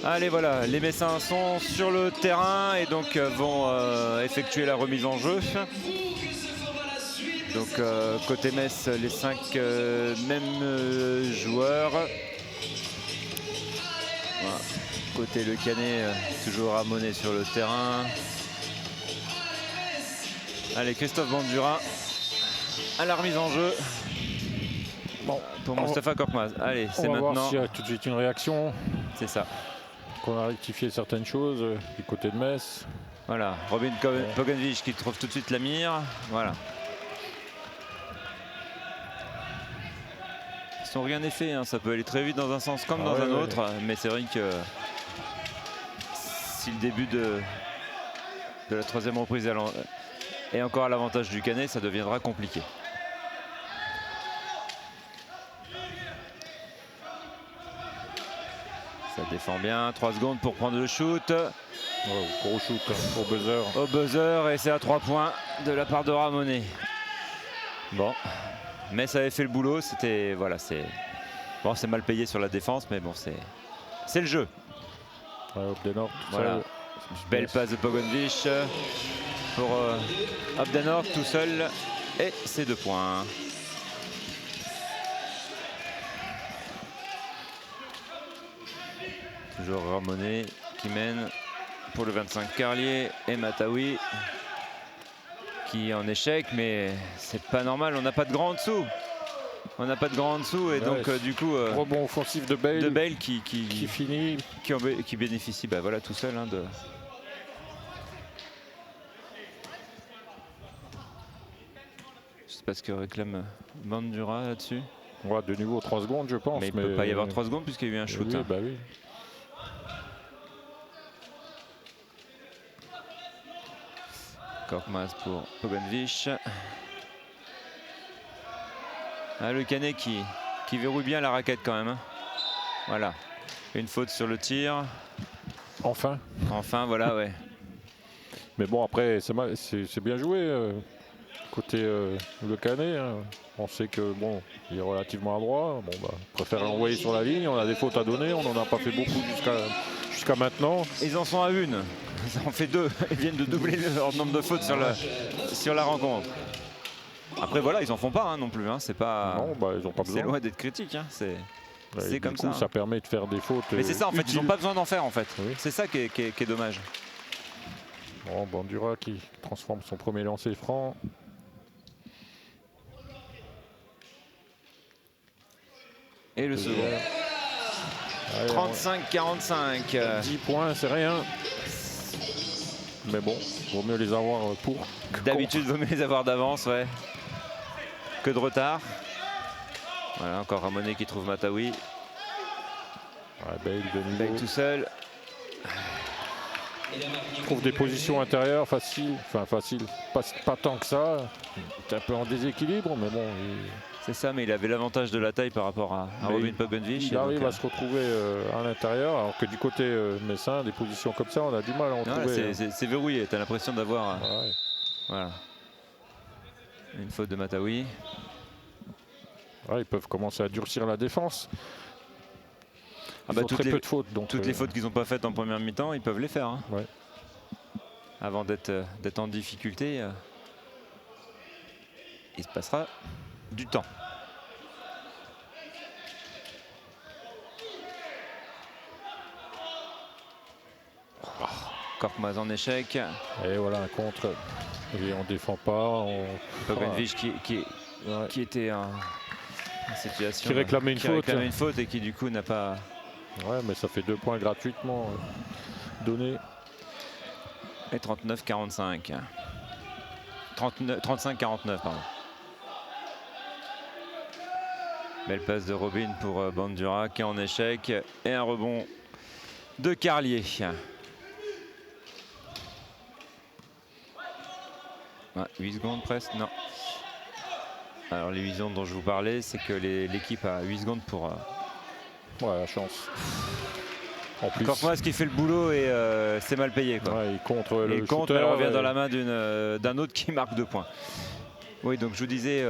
Speaker 1: Allez, voilà, les Messins sont sur le terrain et donc vont effectuer la remise en jeu. Donc côté Metz, les 5 mêmes joueurs. Voilà. Côté Le Canet, toujours Ramonet sur le terrain. Allez, Christophe Bandura à la remise en jeu. Bon, pour Moustapha Korkmaz. Allez, c'est maintenant.
Speaker 2: On va voir s'il y a tout de suite une réaction.
Speaker 1: C'est ça.
Speaker 2: Qu'on a rectifié certaines choses du côté de Metz.
Speaker 1: Voilà, Robin Pogovic qui trouve tout de suite la mire. Voilà. Sans rien n'est fait, hein. Ça peut aller très vite dans un sens comme dans un autre. Mais c'est vrai que si le début de la troisième reprise est encore à l'avantage du Canet, ça deviendra compliqué. Ça défend bien, 3 secondes pour prendre le shoot.
Speaker 2: Gros shoot au buzzer.
Speaker 1: Au buzzer, et c'est à 3 points de la part de Ramonet. Bon, mais ça avait fait le boulot, c'était, voilà, c'est bon, c'est mal payé sur la défense, mais bon, c'est le jeu.
Speaker 2: Obdenor,
Speaker 1: voilà. Belle passe de Pogovic pour Obdenor tout seul, et c'est 2 points. Toujours Ramonet qui mène pour le 25 Carlier et Mataoui qui est en échec, mais c'est pas normal, on n'a pas de grand en dessous. On n'a pas de grand en dessous et donc du coup
Speaker 2: rebond offensif de Bale.
Speaker 1: De Bale qui
Speaker 2: finit,
Speaker 1: qui bénéficie, bah voilà, tout seul, hein, de. Je sais pas ce que réclame Bandura là-dessus.
Speaker 2: Ouais, de nouveau 3 secondes je pense.
Speaker 1: Mais il ne peut pas y avoir 3 secondes puisqu'il y a eu un shoot.
Speaker 2: Oui,
Speaker 1: hein.
Speaker 2: bah oui.
Speaker 1: Korkmaz pour Pogovic. Ah, le Canet qui verrouille bien la raquette quand même. Hein. Voilà. Une faute sur le tir.
Speaker 2: Enfin.
Speaker 1: Enfin, voilà, ouais.
Speaker 2: Mais bon, après, c'est bien joué. Côté Le Canet, hein. On sait que bon, il est relativement adroit. Bon, bah, préfère envoyer sur la ligne. On a des fautes à donner. On n'en a pas fait beaucoup jusqu'à maintenant.
Speaker 1: Ils en sont à une. Ils en fait 2. Ils viennent de doubler leur nombre de fautes sur la rencontre. Après voilà, ils en font pas hein, non plus. Hein. C'est pas.
Speaker 2: Non, bah, ils ont pas besoin.
Speaker 1: C'est loin d'être critique. Hein. C'est comme
Speaker 2: ça. Ça permet de faire des fautes.
Speaker 1: Mais c'est ça en fait. Ils n'ont pas besoin d'en faire en fait.
Speaker 2: Oui.
Speaker 1: C'est ça qui est dommage.
Speaker 2: Bon, Bandura qui transforme son premier lancer franc.
Speaker 1: Et le second. 35-45.
Speaker 2: 10 points, c'est rien. Mais bon, vaut mieux les avoir pour.
Speaker 1: D'habitude, vaut mieux les avoir d'avance, ouais. Que de retard. Voilà, encore Ramonet qui trouve Mataoui.
Speaker 2: Ouais, Bale
Speaker 1: tout seul.
Speaker 2: Il trouve des positions intérieures faciles. Enfin, facile. Pas tant que ça. Il est un peu en déséquilibre, mais bon.
Speaker 1: C'est ça, mais il avait l'avantage de la taille par rapport à Robin Pogovic.
Speaker 2: Il arrive à se retrouver à l'intérieur, alors que du côté messin, des positions comme ça, on a du mal à en trouver.
Speaker 1: C'est verrouillé, tu as l'impression d'avoir...
Speaker 2: Ouais.
Speaker 1: Voilà. Une faute de Mataoui.
Speaker 2: Ouais, ils peuvent commencer à durcir la défense. Ils ont très peu de fautes. Donc,
Speaker 1: toutes les fautes qu'ils n'ont pas faites en première mi-temps, ils peuvent les faire. Hein.
Speaker 2: Ouais.
Speaker 1: Avant d'être en difficulté, il se passera du temps. Korkmaz en échec.
Speaker 2: Et voilà un contre. Et on défend pas.
Speaker 1: Pogovic qui était en situation.
Speaker 2: Qui réclamait une
Speaker 1: faute et qui du coup n'a pas.
Speaker 2: Ouais, mais ça fait 2 points gratuitement donnés.
Speaker 1: Et 39-45. 35-49, pardon. Belle passe de Robin pour Bandura qui est en échec. Et un rebond de Carlier. Ah, 8 secondes presque, non. Alors les 8 secondes dont je vous parlais, c'est que l'équipe a 8 secondes pour...
Speaker 2: Ouais, la chance. En plus,
Speaker 1: Korkmaz qui fait le boulot et c'est mal payé. Quoi.
Speaker 2: Ouais, il contre le
Speaker 1: shooter, elle revient dans la main d'un autre qui marque 2 points. Oui, donc je vous disais,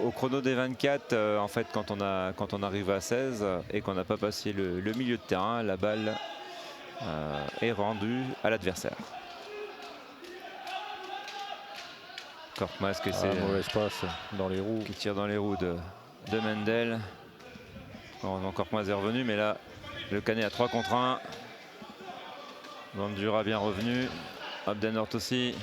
Speaker 1: au chrono des 24, en fait, quand on arrive à 16 et qu'on n'a pas passé le milieu de terrain, la balle est rendue à l'adversaire. Korkmaz qui c'est
Speaker 2: mauvaise passe dans les roues.
Speaker 1: Qui tire dans les roues de Mendel. Heureusement Korkmaz est revenu, mais là le Canet à 3 contre 1. Bandura bien revenu. Abdenhort aussi.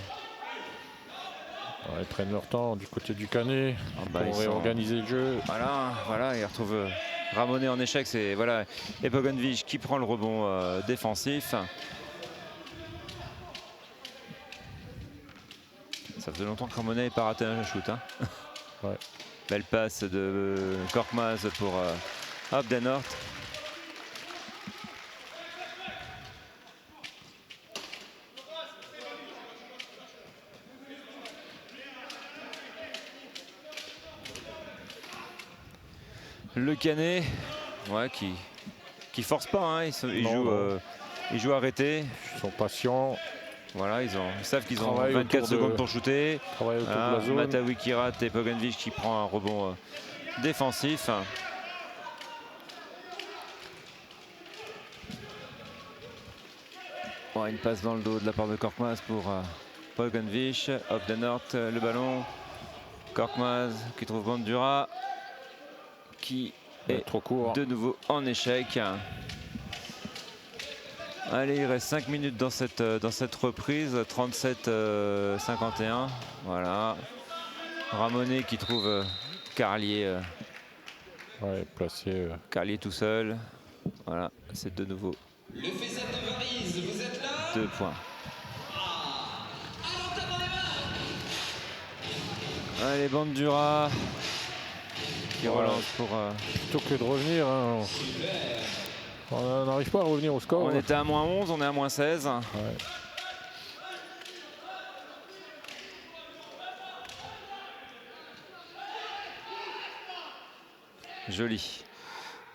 Speaker 2: Ouais, ils prennent leur temps du côté du Canet pour réorganiser le jeu.
Speaker 1: Voilà, ils retrouvent Ramonet en échec. C'est voilà, et Pogovic qui prend le rebond défensif. Ça faisait longtemps que Ramonet n'avait pas raté un shoot. Hein.
Speaker 2: Ouais.
Speaker 1: Belle passe de Korkmaz pour Abdenhort. Le Canet, ouais, qui force pas, hein. Ils jouent arrêté.
Speaker 2: Ils sont patients.
Speaker 1: Voilà, ils savent qu'ils ont 24 secondes pour shooter. Mataoui qui rate et Pogovic qui prend un rebond défensif. Ouais, une passe dans le dos de la part de Korkmaz pour Pogovic. Abdenhort, le ballon. Korkmaz qui trouve Bandura qui est
Speaker 2: trop court.
Speaker 1: De nouveau en échec. Allez, il reste 5 minutes dans cette reprise. 37-51. Voilà. Ramonet qui trouve Carlier.
Speaker 2: Ouais, placé.
Speaker 1: Carlier tout seul. Voilà, c'est de nouveau.
Speaker 3: Le Faisal de Varise, vous êtes là?
Speaker 1: 2 points. Allez, Bandura qui relance pour...
Speaker 2: Plutôt que de revenir, hein, on n'arrive pas à revenir au score.
Speaker 1: On était à moins 11, on est à moins 16.
Speaker 2: Ouais.
Speaker 1: Joli.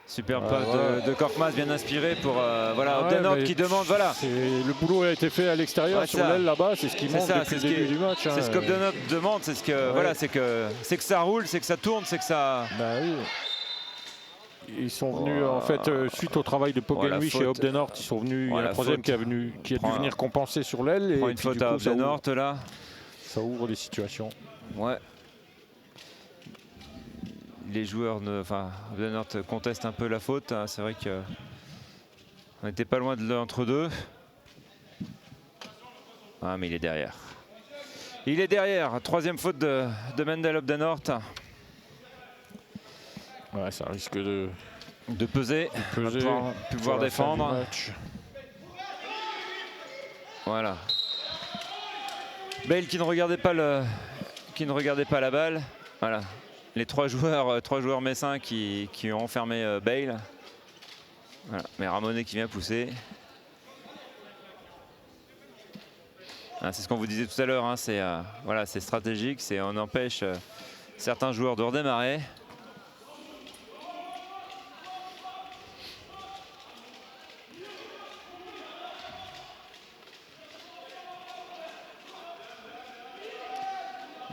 Speaker 1: Super passe de Korkmaz, bien inspiré pour voilà, Abdenhort qui demande. Voilà.
Speaker 2: Le boulot a été fait à l'extérieur sur l'aile là-bas, c'est ce qui manque depuis le début du match.
Speaker 1: C'est ce qu'Abdenhort demande, c'est ce que voilà, c'est que ça roule, c'est que ça tourne, c'est que ça.
Speaker 2: Bah oui. Ils sont venus en fait suite au travail de Pogovic et Abdenhort, ils sont venus. Il y a un troisième qui a dû venir compenser sur l'aile. Et
Speaker 1: une faute à Abdenhort là.
Speaker 2: Ça ouvre des situations.
Speaker 1: Ouais. Les joueurs, Abdenhort conteste un peu la faute. Hein. C'est vrai qu'on n'était pas loin de l'entre-deux. Ah, mais il est derrière. Il est derrière. Troisième faute de Mendel Abdenhort.
Speaker 2: Ouais, ça risque de
Speaker 1: peser. Pouvoir défendre. Voilà. Bale qui ne regardait pas la balle. Voilà. Les trois joueurs messins qui ont enfermé Bale. Voilà. Mais Ramonet qui vient pousser. Ah, c'est ce qu'on vous disait tout à l'heure. Hein. C'est stratégique. On empêche certains joueurs de redémarrer.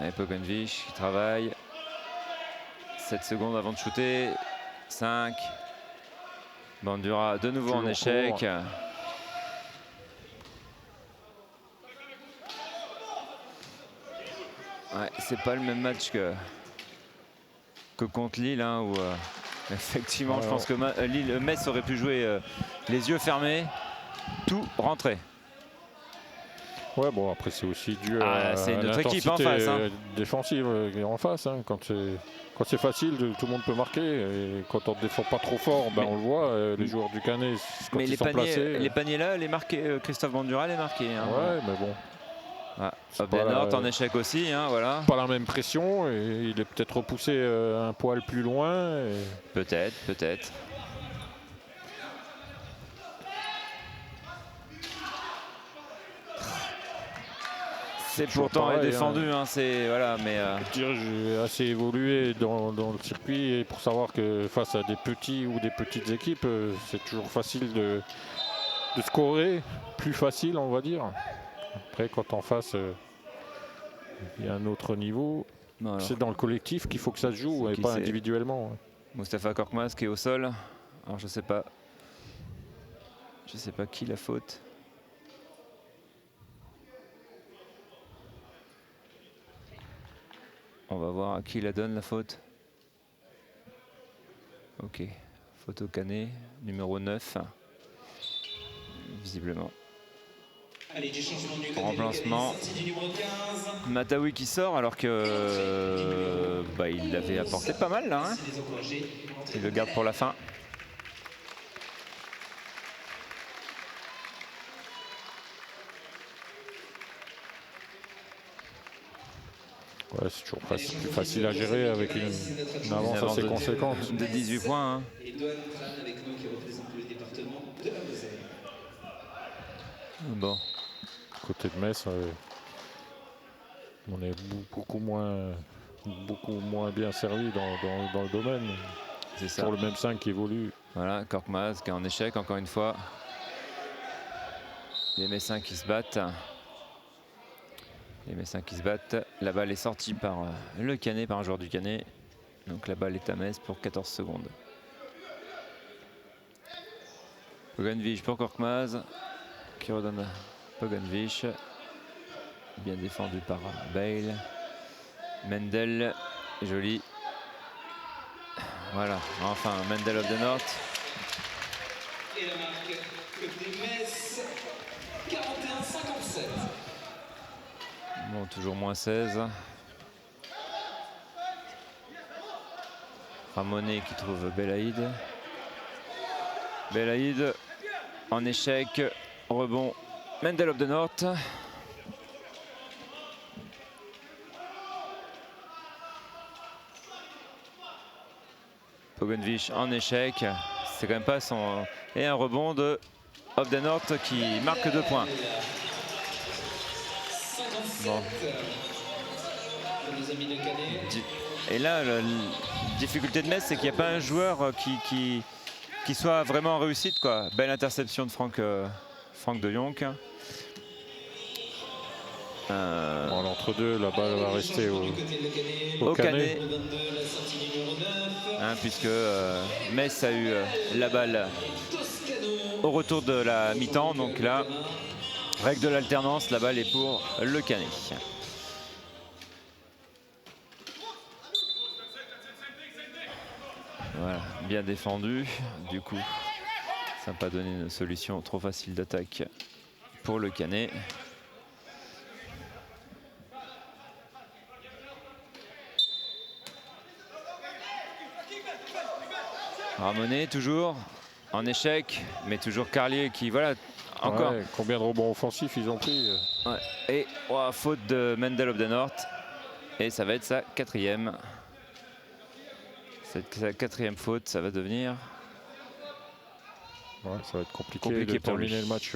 Speaker 1: Et Pogonvich qui travaille. 7 secondes avant de shooter. 5. Bandura de nouveau en échec. Ouais, c'est pas le même match que contre Lille, hein, où effectivement je pense que Metz aurait pu jouer les yeux fermés, tout rentrer.
Speaker 2: Ouais, bon, après c'est aussi dû
Speaker 1: c'est
Speaker 2: à
Speaker 1: une autre équipe en
Speaker 2: l'intensité
Speaker 1: face, hein.
Speaker 2: défensive en face. Hein. Quand c'est facile, tout le monde peut marquer. Et quand on ne défend pas trop fort, ben, on le voit, les joueurs du Canet, quand
Speaker 1: mais
Speaker 2: ils sont placés.
Speaker 1: les paniers là, les marqués, Christophe Bandura les marqué. Hein.
Speaker 2: Ouais, mais bon.
Speaker 1: Benort en échec aussi, hein, voilà.
Speaker 2: Pas la même pression, et il est peut-être repoussé un poil plus loin.
Speaker 1: Peut-être, peut-être. C'est pourtant pareil, défendu, hein, c'est voilà, mais.
Speaker 2: J'ai assez évolué dans le circuit et pour savoir que face à des petits ou des petites équipes, c'est toujours facile de scorer, plus facile, on va dire. Après, quand en face, il y a un autre niveau. Bon, c'est dans le collectif qu'il faut que ça se joue et pas individuellement.
Speaker 1: Moustapha Korkmaz qui est au sol. Alors je sais pas qui la faute. On va voir à qui la donne la faute. Ok, faute au Canet, numéro 9. Visiblement.
Speaker 3: Allez, du changement du
Speaker 1: remplacement. Mataoui qui sort alors que il l'avait apporté pas mal là. Hein. Il le garde pour la fin.
Speaker 2: Ouais, c'est toujours plus facile à gérer avec une avance assez conséquente.
Speaker 1: De 18 points. Hein. Bon.
Speaker 2: Côté de Metz, on est beaucoup moins bien servi dans le domaine.
Speaker 1: C'est ça.
Speaker 2: Pour le même 5 qui évolue.
Speaker 1: Voilà, Korkmaz qui est en échec encore une fois. Les Messins qui se battent. La balle est sortie par le Canet, par un joueur du Canet. Donc la balle est à Metz pour 14 secondes. Pogonvich pour Korkmaz. Qui redonne Pogonvich. Bien défendu par Bale. Mendel, joli. Voilà, enfin Mendel of the North.
Speaker 3: Et la marque de Metz, 41-57.
Speaker 1: Bon, toujours moins 16. Ramonet qui trouve Belaïd. Belaïd en échec. Rebond. Mendel of the North. Pogonvich en échec. C'est quand même pas son. Et un rebond de of the North qui marque 2 points. Bon. Et là, la difficulté de Metz, c'est qu'il n'y a pas un joueur qui soit vraiment en réussite, quoi. Belle interception de Franck de Jonck.
Speaker 2: En l'entre-deux, la balle va rester au
Speaker 1: Canet. Hein, puisque Metz a eu la balle au retour de la mi-temps. Donc là, règle de l'alternance, la balle est pour le Canet. Voilà, bien défendu. Du coup, ça n'a pas donné une solution trop facile d'attaque pour le Canet. Ramonet toujours en échec, mais toujours Carlier qui, voilà, encore.
Speaker 2: Ouais, combien de rebonds offensifs ils ont pris
Speaker 1: Ouais. Et faute de Mendel of the North. Et ça va être sa 4e. Sa 4e faute, ça va devenir.
Speaker 2: Ouais, ça va être compliqué de terminer le match.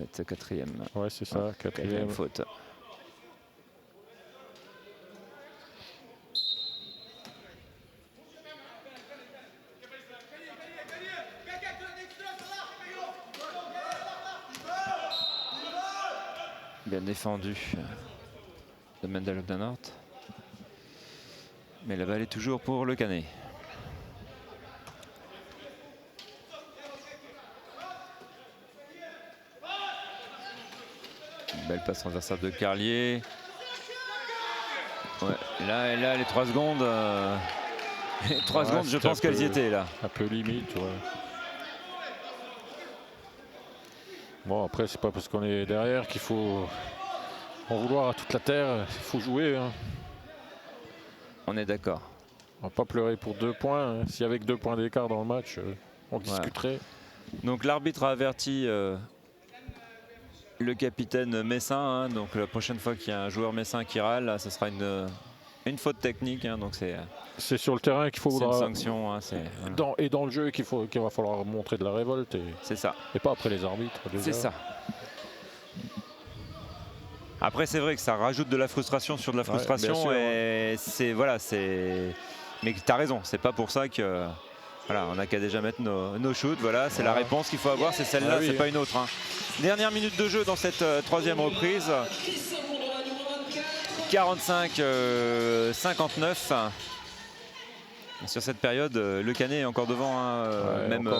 Speaker 1: être sa quatrième.
Speaker 2: Ouais, c'est ça,
Speaker 1: Quatrième
Speaker 2: quatrième.
Speaker 1: faute. Bien défendu de Mendel Ogdenort. Mais la balle est toujours pour le Canet. Belle passe transversale de Carlier. Ouais, là, les 3 secondes. Les 3 secondes, je pense qu'elles y étaient là.
Speaker 2: Un peu limite, ouais. Bon, après, c'est pas parce qu'on est derrière qu'il faut en vouloir à toute la terre. Il faut jouer. Hein.
Speaker 1: On est d'accord.
Speaker 2: On va pas pleurer pour 2 points. Hein. S'il y avait que 2 points d'écart dans le match, on discuterait.
Speaker 1: Donc l'arbitre a averti le capitaine Messin. Hein. Donc la prochaine fois qu'il y a un joueur messin qui râle, là, ce sera une faute technique. Hein. Donc
Speaker 2: c'est sur le terrain qu'il faut
Speaker 1: une sanction. Hein.
Speaker 2: Voilà. Et dans le jeu qu'il va falloir montrer de la révolte.
Speaker 1: C'est ça.
Speaker 2: Et pas après les arbitres.
Speaker 1: C'est ça. Après, c'est vrai que ça rajoute de la frustration sur de la frustration.
Speaker 2: Sûr,
Speaker 1: et c'est voilà, c'est. Mais tu as raison. C'est pas pour ça que. Voilà, on n'a qu'à déjà mettre nos shoots. Voilà, c'est la réponse qu'il faut avoir. C'est celle-là, c'est pas une autre. Hein. Dernière minute de jeu dans cette 3e reprise. 45-59. Sur cette période, le Canet est encore devant. Hein, même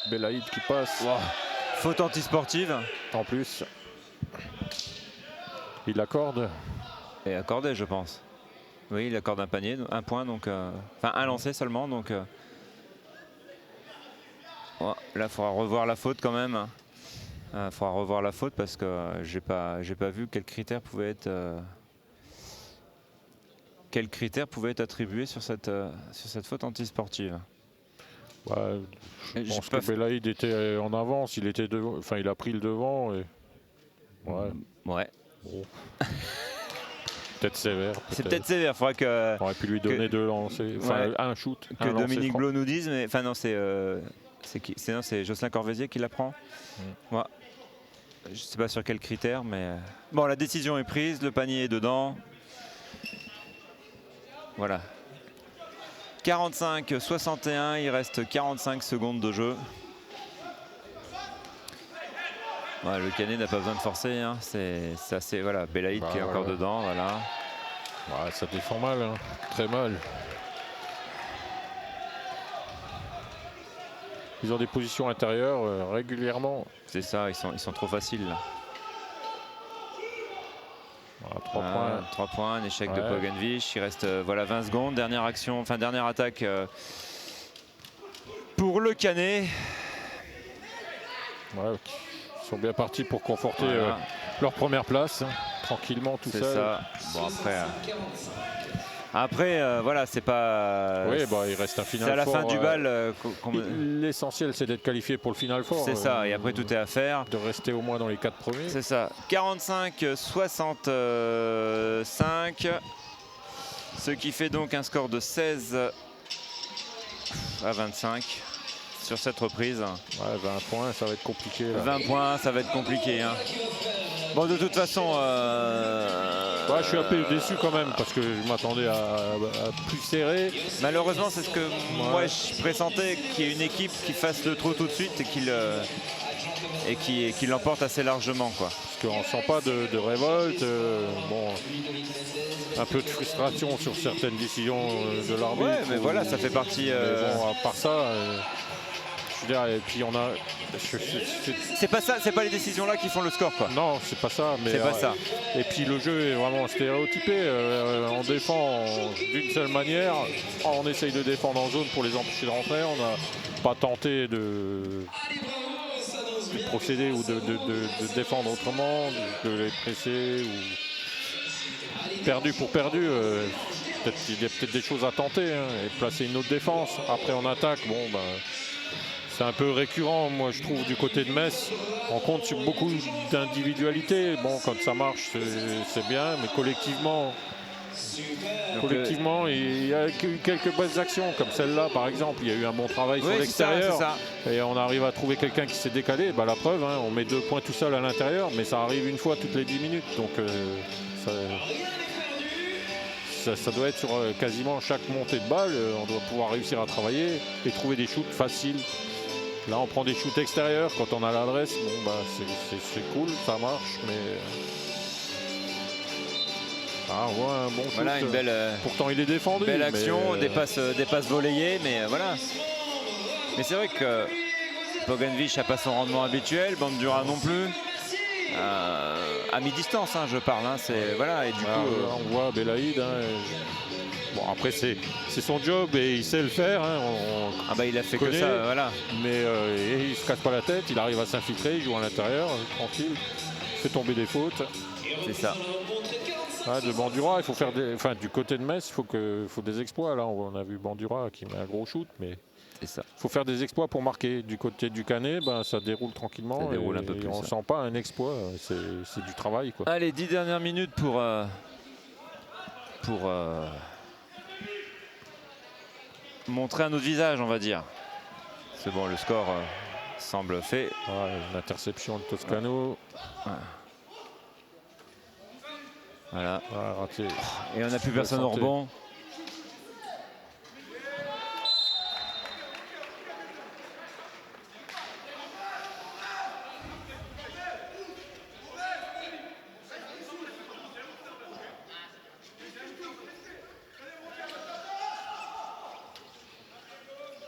Speaker 2: Belaïd qui passe.
Speaker 1: Wow. Faute antisportive.
Speaker 2: En plus. Il accorde.
Speaker 1: Et accordé, je pense. Oui, il accorde un panier, un point, donc. Enfin, un lancé seulement, donc. Oh, là, il faudra revoir la faute quand même. Il faudra revoir la faute parce que j'ai pas vu quels critères pouvaient être. Quels critères pouvaient être attribués sur cette faute antisportive.
Speaker 2: Ouais, je pense que Belaïd était en avance, il était devant, enfin il a pris le devant. Et... Ouais.
Speaker 1: Ouais.
Speaker 2: Bon. Peut-être sévère.
Speaker 1: C'est peut-être sévère. Il faudrait que.
Speaker 2: On aurait pu lui donner 2 lancers, enfin un shoot.
Speaker 1: Que Dominique Blo nous dise, mais enfin non, c'est Jocelyn Corvézier qui la prend. Ouais. Je ne sais pas sur quels critères, mais bon, la décision est prise, le panier est dedans. Voilà. 45-61, il reste 45 secondes de jeu. Ouais, le Canet n'a pas besoin de forcer. Hein. C'est assez. Voilà, Belaïd qui est encore dedans. Voilà.
Speaker 2: Ouais, ça défend mal, hein. Très mal. Ils ont des positions intérieures régulièrement.
Speaker 1: C'est ça, ils sont trop faciles là.
Speaker 2: Voilà, 3 points.
Speaker 1: 3 points, un échec de Pogenvich. Il reste voilà 20 secondes. Dernière action, enfin dernière attaque pour le Canet.
Speaker 2: Ouais, ils sont bien partis pour conforter leur première place, hein, tranquillement tout seul.
Speaker 1: C'est ça. Bon après voilà, c'est pas.
Speaker 2: Oui, bah, il reste un final.
Speaker 1: C'est à la fin du bal.
Speaker 2: L'essentiel, c'est d'être qualifié pour le final four.
Speaker 1: C'est ça. Et après, tout est à faire.
Speaker 2: De rester au moins dans les 4 premiers.
Speaker 1: C'est ça. 45-65. Ce qui fait donc un score de 16 à 25 sur cette reprise.
Speaker 2: Ouais, 20 points, ça va être compliqué. Là.
Speaker 1: 20 points, ça va être compliqué. Hein. Bon, de toute façon.
Speaker 2: Ouais, je suis un peu déçu quand même parce que je m'attendais à plus serré.
Speaker 1: Malheureusement, c'est ce que moi je pressentais, qu'il y ait une équipe qui fasse le trou tout de suite et qui l'emporte assez largement, quoi.
Speaker 2: Parce qu'on ne sent pas de révolte. Bon, un peu de frustration sur certaines décisions de l'arbitre.
Speaker 1: Ouais, mais voilà, ça fait partie.
Speaker 2: Bon, à part ça. Je veux dire, et puis on a.
Speaker 1: C'est pas ça, c'est pas les décisions là qui font le score, quoi.
Speaker 2: Non, c'est pas ça. Mais
Speaker 1: c'est pas ça.
Speaker 2: Et puis le jeu est vraiment stéréotypé. On défend d'une seule manière. On essaye de défendre en zone pour les empêcher de rentrer. On n'a pas tenté de procéder ou de défendre autrement, de les presser ou perdu pour perdu. Il y a peut-être des choses à tenter hein, et placer une autre défense. Après on attaque. Bon, ben, c'est un peu récurrent, moi je trouve, du côté de Metz. On compte sur beaucoup d'individualité. Bon, quand ça marche, c'est bien, mais collectivement,
Speaker 1: Donc,
Speaker 2: Collectivement, il y a eu quelques belles actions, comme celle-là par exemple. Il y a eu un bon travail
Speaker 1: oui,
Speaker 2: sur
Speaker 1: c'est ça,
Speaker 2: l'extérieur.
Speaker 1: c'est ça.
Speaker 2: Et on arrive à trouver quelqu'un qui s'est décalé. Bah, la preuve, hein, on met 2 points tout seul à l'intérieur, mais ça arrive une fois toutes les 10 minutes. Donc ça doit être sur quasiment chaque montée de balle. On doit pouvoir réussir à travailler et trouver des shoots faciles. Là, on prend des shoots extérieurs quand on a l'adresse. Bon, bah, c'est cool, ça marche, mais on voit un bon shoot.
Speaker 1: Voilà, une belle,
Speaker 2: Pourtant, il est défendu.
Speaker 1: belle action,
Speaker 2: mais,
Speaker 1: des passes volleyées, mais voilà. Mais c'est vrai que Pogonovic n'a pas son rendement habituel, Bandura non plus. À mi-distance, hein, je parle. Hein, voilà, et du coup,
Speaker 2: on voit Belaïd. Hein, bon, après, c'est son job et il sait le faire. Hein,
Speaker 1: il a fait
Speaker 2: connaît,
Speaker 1: que ça, voilà.
Speaker 2: Mais il ne se casse pas la tête, il arrive à s'infiltrer, il joue à l'intérieur, tranquille, fait tomber des fautes.
Speaker 1: C'est ça.
Speaker 2: De Bandura, il faut faire du côté de Metz, il faut des exploits. Là, on a vu Bandura qui met un gros shoot, mais
Speaker 1: c'est ça.
Speaker 2: Il faut faire des exploits pour marquer. Du côté du Canet, ça déroule tranquillement.
Speaker 1: Ça déroule un peu plus.
Speaker 2: On ne sent pas un exploit, c'est du travail, quoi.
Speaker 1: Allez, 10 dernières minutes pour montrer un autre visage, on va dire. C'est bon, le score semble fait.
Speaker 2: Une interception de Toscano.
Speaker 1: Voilà.
Speaker 2: Raté.
Speaker 1: Et on n'a plus personne au rebond.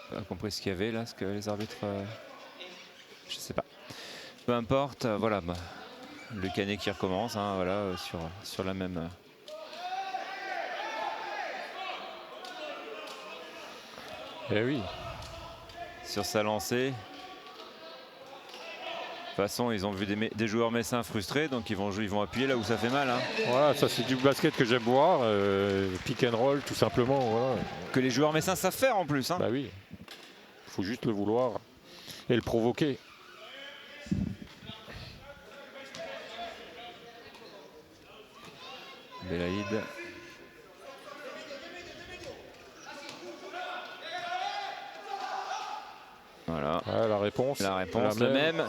Speaker 1: Pas compris ce qu'il y avait là, ce que les arbitres, je sais pas. Peu importe, voilà, le Canet qui recommence, hein, voilà, sur la même.
Speaker 2: Eh oui.
Speaker 1: Sur sa lancée. De toute façon, ils ont vu des joueurs messins frustrés, donc ils vont appuyer là où ça fait mal. Hein.
Speaker 2: Voilà, ça c'est du basket que j'aime voir, pick and roll tout simplement. Voilà.
Speaker 1: Que les joueurs messins savent faire en plus. Hein.
Speaker 2: Bah oui, il faut juste le vouloir et le provoquer.
Speaker 1: Belaïd. Voilà.
Speaker 2: La réponse.
Speaker 1: La même.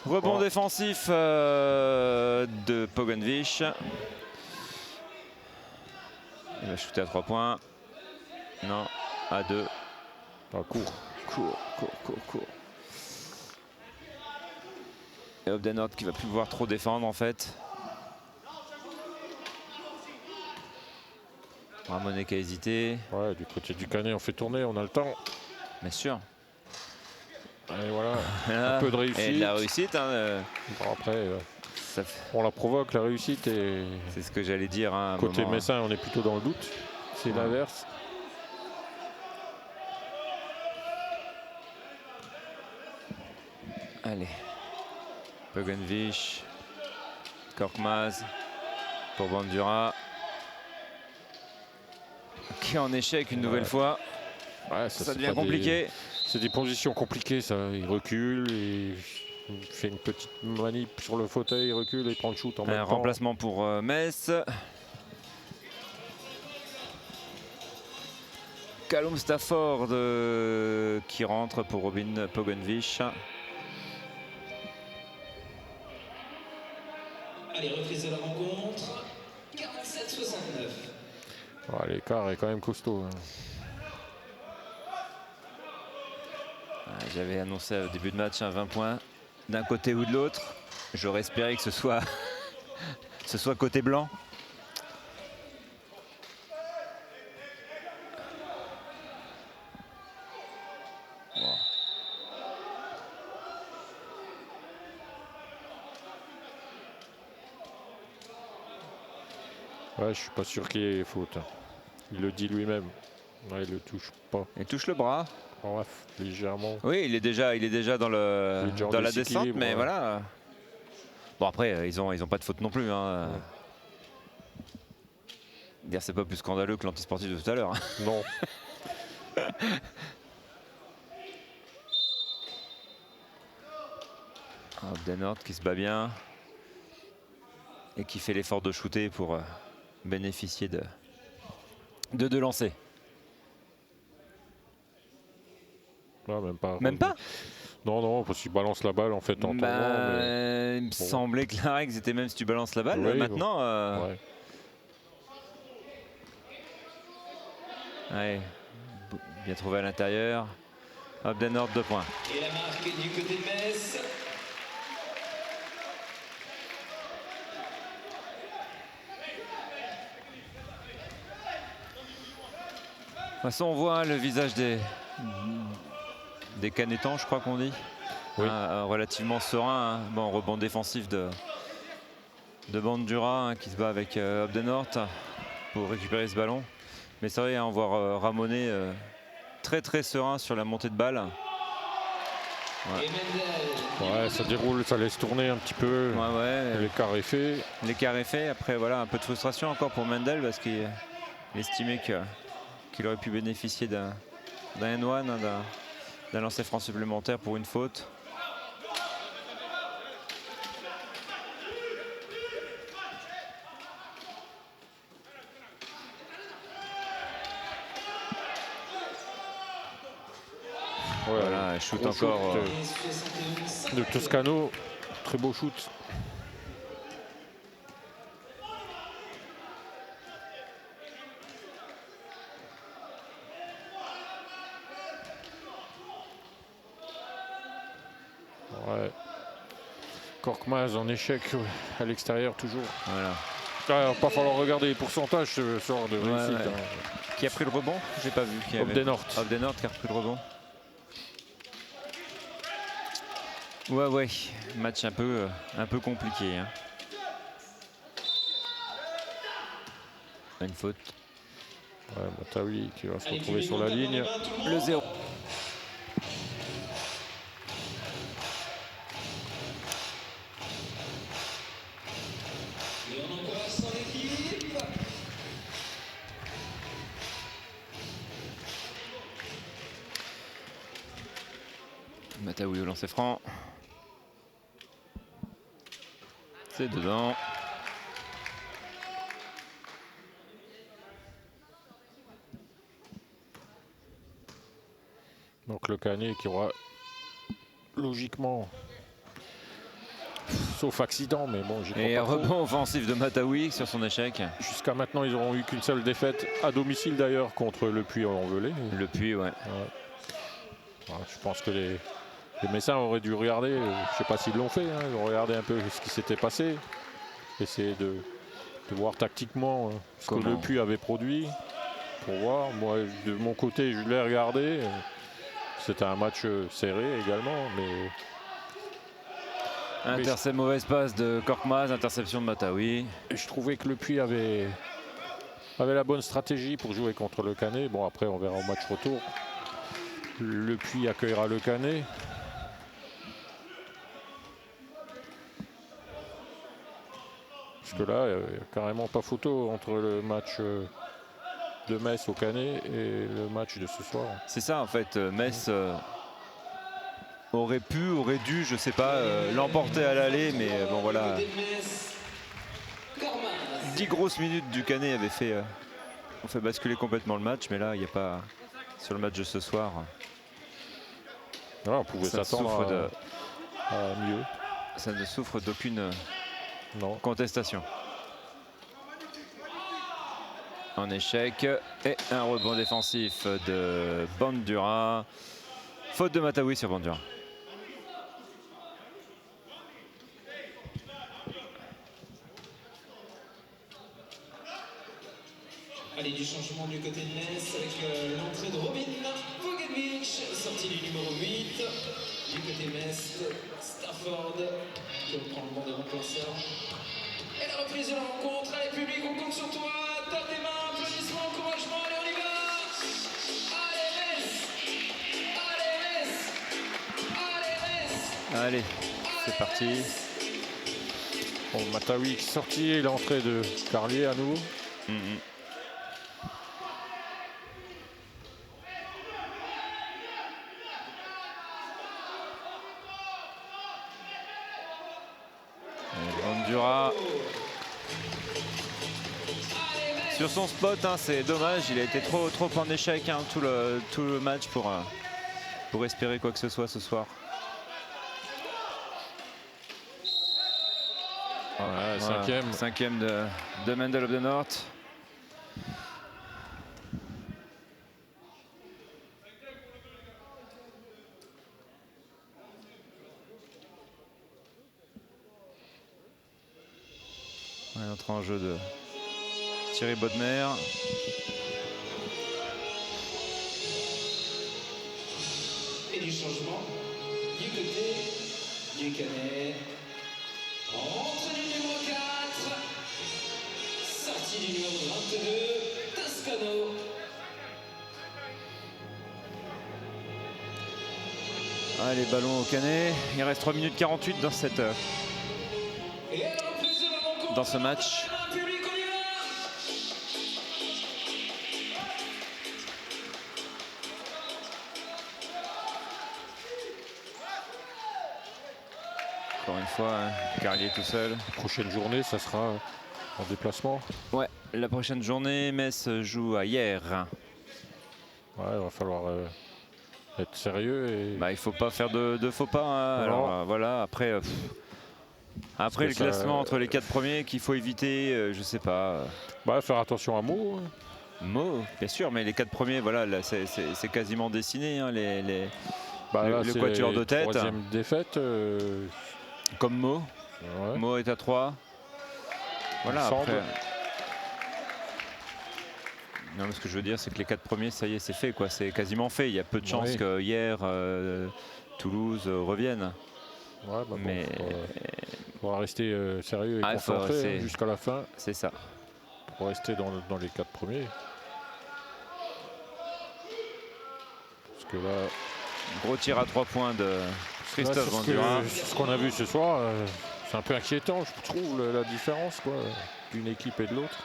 Speaker 1: Rebond défensif de Pogonovic. Il va shooter à 3 points. Non, à 2.
Speaker 2: Court.
Speaker 1: Et Obdenort qui va plus pouvoir trop défendre en fait. Ramonet qui a hésité.
Speaker 2: Ouais, du côté du Canet, on fait tourner, on a le temps.
Speaker 1: Bien sûr.
Speaker 2: Et voilà, un peu de réussite.
Speaker 1: Et de la réussite. Hein,
Speaker 2: bon, après, on la provoque, la réussite.
Speaker 1: C'est ce que j'allais dire. Hein,
Speaker 2: côté Messin, on est plutôt dans le doute. C'est l'inverse.
Speaker 1: Allez. Pogonovic. Korkmaz. Pour Bandura. Qui est en échec une nouvelle fois.
Speaker 2: Ouais,
Speaker 1: ça devient compliqué.
Speaker 2: C'est des positions compliquées, ça. Il recule, il fait une petite manip sur le fauteuil, il recule et il prend le shoot en même temps.
Speaker 1: Un remplacement pour Metz. Callum Stafford qui rentre pour Robin Pogonovic.
Speaker 3: Allez, reprise de la rencontre. 47-69.
Speaker 2: L'écart est quand même costaud. Hein.
Speaker 1: J'avais annoncé au début de match un 20 points d'un côté ou de l'autre. J'aurais espéré que ce soit côté blanc.
Speaker 2: Ouais, je suis pas sûr qu'il y ait faute. Il le dit lui-même. Ouais, il le touche pas.
Speaker 1: Il touche le bras.
Speaker 2: Bref, légèrement.
Speaker 1: Oui, il est déjà dans la descente, mais voilà. Bon après, ils ont pas de faute non plus. Hein. Ouais. C'est pas plus scandaleux que l'antisportif de tout à l'heure. Hein.
Speaker 2: Non.
Speaker 1: Obdenort qui se bat bien et qui fait l'effort de shooter pour bénéficier de deux lancers.
Speaker 2: Ah, même pas.
Speaker 1: Même pas.
Speaker 2: Non, parce qu'il balance la balle en fait en tournant. Mais...
Speaker 1: Il me semblait que la règle c'était même si tu balances la balle.
Speaker 2: Oui,
Speaker 1: Maintenant,
Speaker 2: ouais.
Speaker 1: ouais. Bien trouvé à l'intérieur. Obdenord 2 points.
Speaker 3: Et la marque du côté de Metz.
Speaker 1: De toute façon, on voit le visage des Canétans, je crois qu'on dit.
Speaker 2: Oui.
Speaker 1: Relativement serein. Hein. Bon, rebond défensif de Bandura qui se bat avec Obdenort pour récupérer ce ballon. Mais c'est vrai, hein, voir Ramonet très très serein sur la montée de balle.
Speaker 3: Et Mendel.
Speaker 2: Ouais, ça déroule, ça laisse tourner un petit peu.
Speaker 1: Ouais.
Speaker 2: L'écart est fait.
Speaker 1: L'écart est fait. Après, voilà, un peu de frustration encore pour Mendel parce qu'il estimait qu'il aurait pu bénéficier d'un N1, hein, d'un lancer franc supplémentaire pour une faute.
Speaker 2: Ouais,
Speaker 1: Voilà, shoot
Speaker 2: gros
Speaker 1: encore.
Speaker 2: de Toscano. Très beau shoot. Ouais. Korkmaz en échec à l'extérieur toujours.
Speaker 1: Voilà.
Speaker 2: Il va pas falloir regarder les pourcentages ce soir de réussite.
Speaker 1: Ouais.
Speaker 2: Hein.
Speaker 1: Qui a pris le rebond? J'ai pas vu.
Speaker 2: Obdenort.
Speaker 1: Obdenort qui a repris le rebond. Ouais. Match un peu compliqué. Hein. Une faute.
Speaker 2: Ouais, Matawi qui va se retrouver sur la ligne.
Speaker 1: Le 0.
Speaker 3: Et on encourage son équipe.
Speaker 1: Mataoui au lancer franc. C'est dedans.
Speaker 2: Donc le Canet qui aura logiquement, sauf accident, mais bon, j'y crois
Speaker 1: Et
Speaker 2: pas trop.
Speaker 1: rebond offensif de Mataoui sur son échec.
Speaker 2: Jusqu'à maintenant, ils n'auront eu qu'une seule défaite à domicile d'ailleurs contre Le Puy-en-Velay.
Speaker 1: Le puits, ouais.
Speaker 2: Ouais, je pense que les Messins auraient dû regarder, je ne sais pas s'ils l'ont fait, hein, ils ont regardé un peu ce qui s'était passé, essayer de voir tactiquement ce que Le Puy avait produit, pour voir. Moi, de mon côté, je l'ai regardé. C'était un match serré également, mais
Speaker 1: Mauvaise passe de Korkmaz, interception de Mataoui.
Speaker 2: je trouvais que Le Puy avait la bonne stratégie pour jouer contre le Canet. Bon, après, on verra au match retour. Le Puy accueillera le Canet. Parce que là, il n'y a carrément pas photo entre le match de Metz au Canet et le match de ce soir.
Speaker 1: C'est ça en fait, Metz aurait dû, je sais pas, l'emporter à l'aller, mais bon voilà. 10 grosses minutes du Canet ont fait basculer complètement le match, mais là il n'y a pas, sur le match de ce soir,
Speaker 2: On pouvait s'attendre à mieux.
Speaker 1: Ça ne souffre d'aucune
Speaker 2: Non.
Speaker 1: contestation. En échec et un rebond défensif de Bandura. Faute de Mataoui sur Bandura.
Speaker 3: Allez, du changement du côté de Metz avec l'entrée de Robin Bogdanovic, sortie du numéro 8. Du côté Metz, Stafford qui reprend le banc des remplaçants. Et la reprise de la rencontre. Allez, public, on compte sur toi. Tape des mains, applaudissements, encouragement. Allez, on y va. Allez, Metz.
Speaker 1: Allez, c'est parti.
Speaker 2: Bon, Mataoui sorti et l'entrée de Carlier à nouveau.
Speaker 1: Bandura. sur son spot, hein, c'est dommage, il a été trop en échec hein, tout le match pour espérer quoi que ce soit ce soir.
Speaker 2: Ouais,
Speaker 1: Voilà, cinquième de Mendel of the North. Ouais, entrée en jeu de Thierry Bodmer.
Speaker 3: Et du changement, du côté du Canet. Entrée du numéro 4. Sortie du numéro 22, Toscano.
Speaker 1: Allez, ballon au Canet. Il reste 3 minutes 48 dans cette...
Speaker 3: Et alors, plus de ballon
Speaker 1: dans ce match.
Speaker 3: public, on y va.
Speaker 1: Encore une fois, hein, Carlier tout seul.
Speaker 2: Prochaine journée, ça sera en déplacement.
Speaker 1: Ouais, la prochaine journée, Metz joue à hier.
Speaker 2: Ouais, il va falloir être sérieux. Et...
Speaker 1: Bah, il faut pas faire de faux pas. Hein. Alors voilà, après, après le classement entre les 4 premiers qu'il faut éviter, je sais pas.
Speaker 2: Bah, faire attention à Meaux.
Speaker 1: Meaux, bien sûr, mais les 4 premiers, voilà, c'est quasiment dessiné. Hein,
Speaker 2: Bah, là,
Speaker 1: le quatuor de tête.
Speaker 2: Troisième défaite.
Speaker 1: Comme Meaux.
Speaker 2: Ouais.
Speaker 1: Meaux est à 3. Voilà, après. Non, mais ce que je veux dire, c'est que les 4 premiers, ça y est, c'est fait, quoi. C'est quasiment fait. Il y a peu de chances que hier, Toulouse revienne.
Speaker 2: Ouais, bah
Speaker 1: mais
Speaker 2: il faudra rester sérieux et concentré jusqu'à la fin.
Speaker 1: C'est ça.
Speaker 2: Pour rester dans les 4 premiers. Parce que là...
Speaker 1: Gros tir à 3 points de Christophe Bandura.
Speaker 2: Ce qu'on a vu ce soir, c'est un peu inquiétant, je trouve, la différence d'une équipe et de l'autre.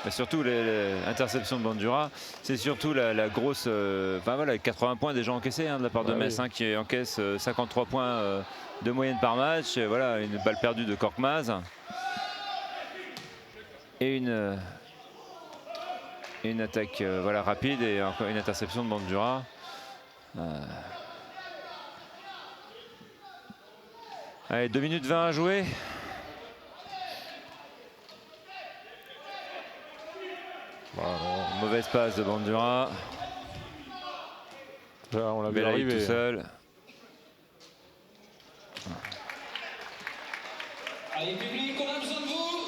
Speaker 1: Mais surtout l'interception de Bandura, c'est surtout la grosse... Enfin voilà, 80 points déjà encaissés hein, de la part de Metz, hein, qui encaisse 53 points de moyenne par match. Voilà, une balle perdue de Korkmaz. Et une attaque voilà, rapide et encore une interception de Bandura. Allez, 2 minutes 20 à jouer. Mauvaise passe de Bandura.
Speaker 2: Là, on l'a vu
Speaker 1: Belaïd
Speaker 2: arriver.
Speaker 1: Tout seul.
Speaker 3: Allez, public, on a besoin de vous.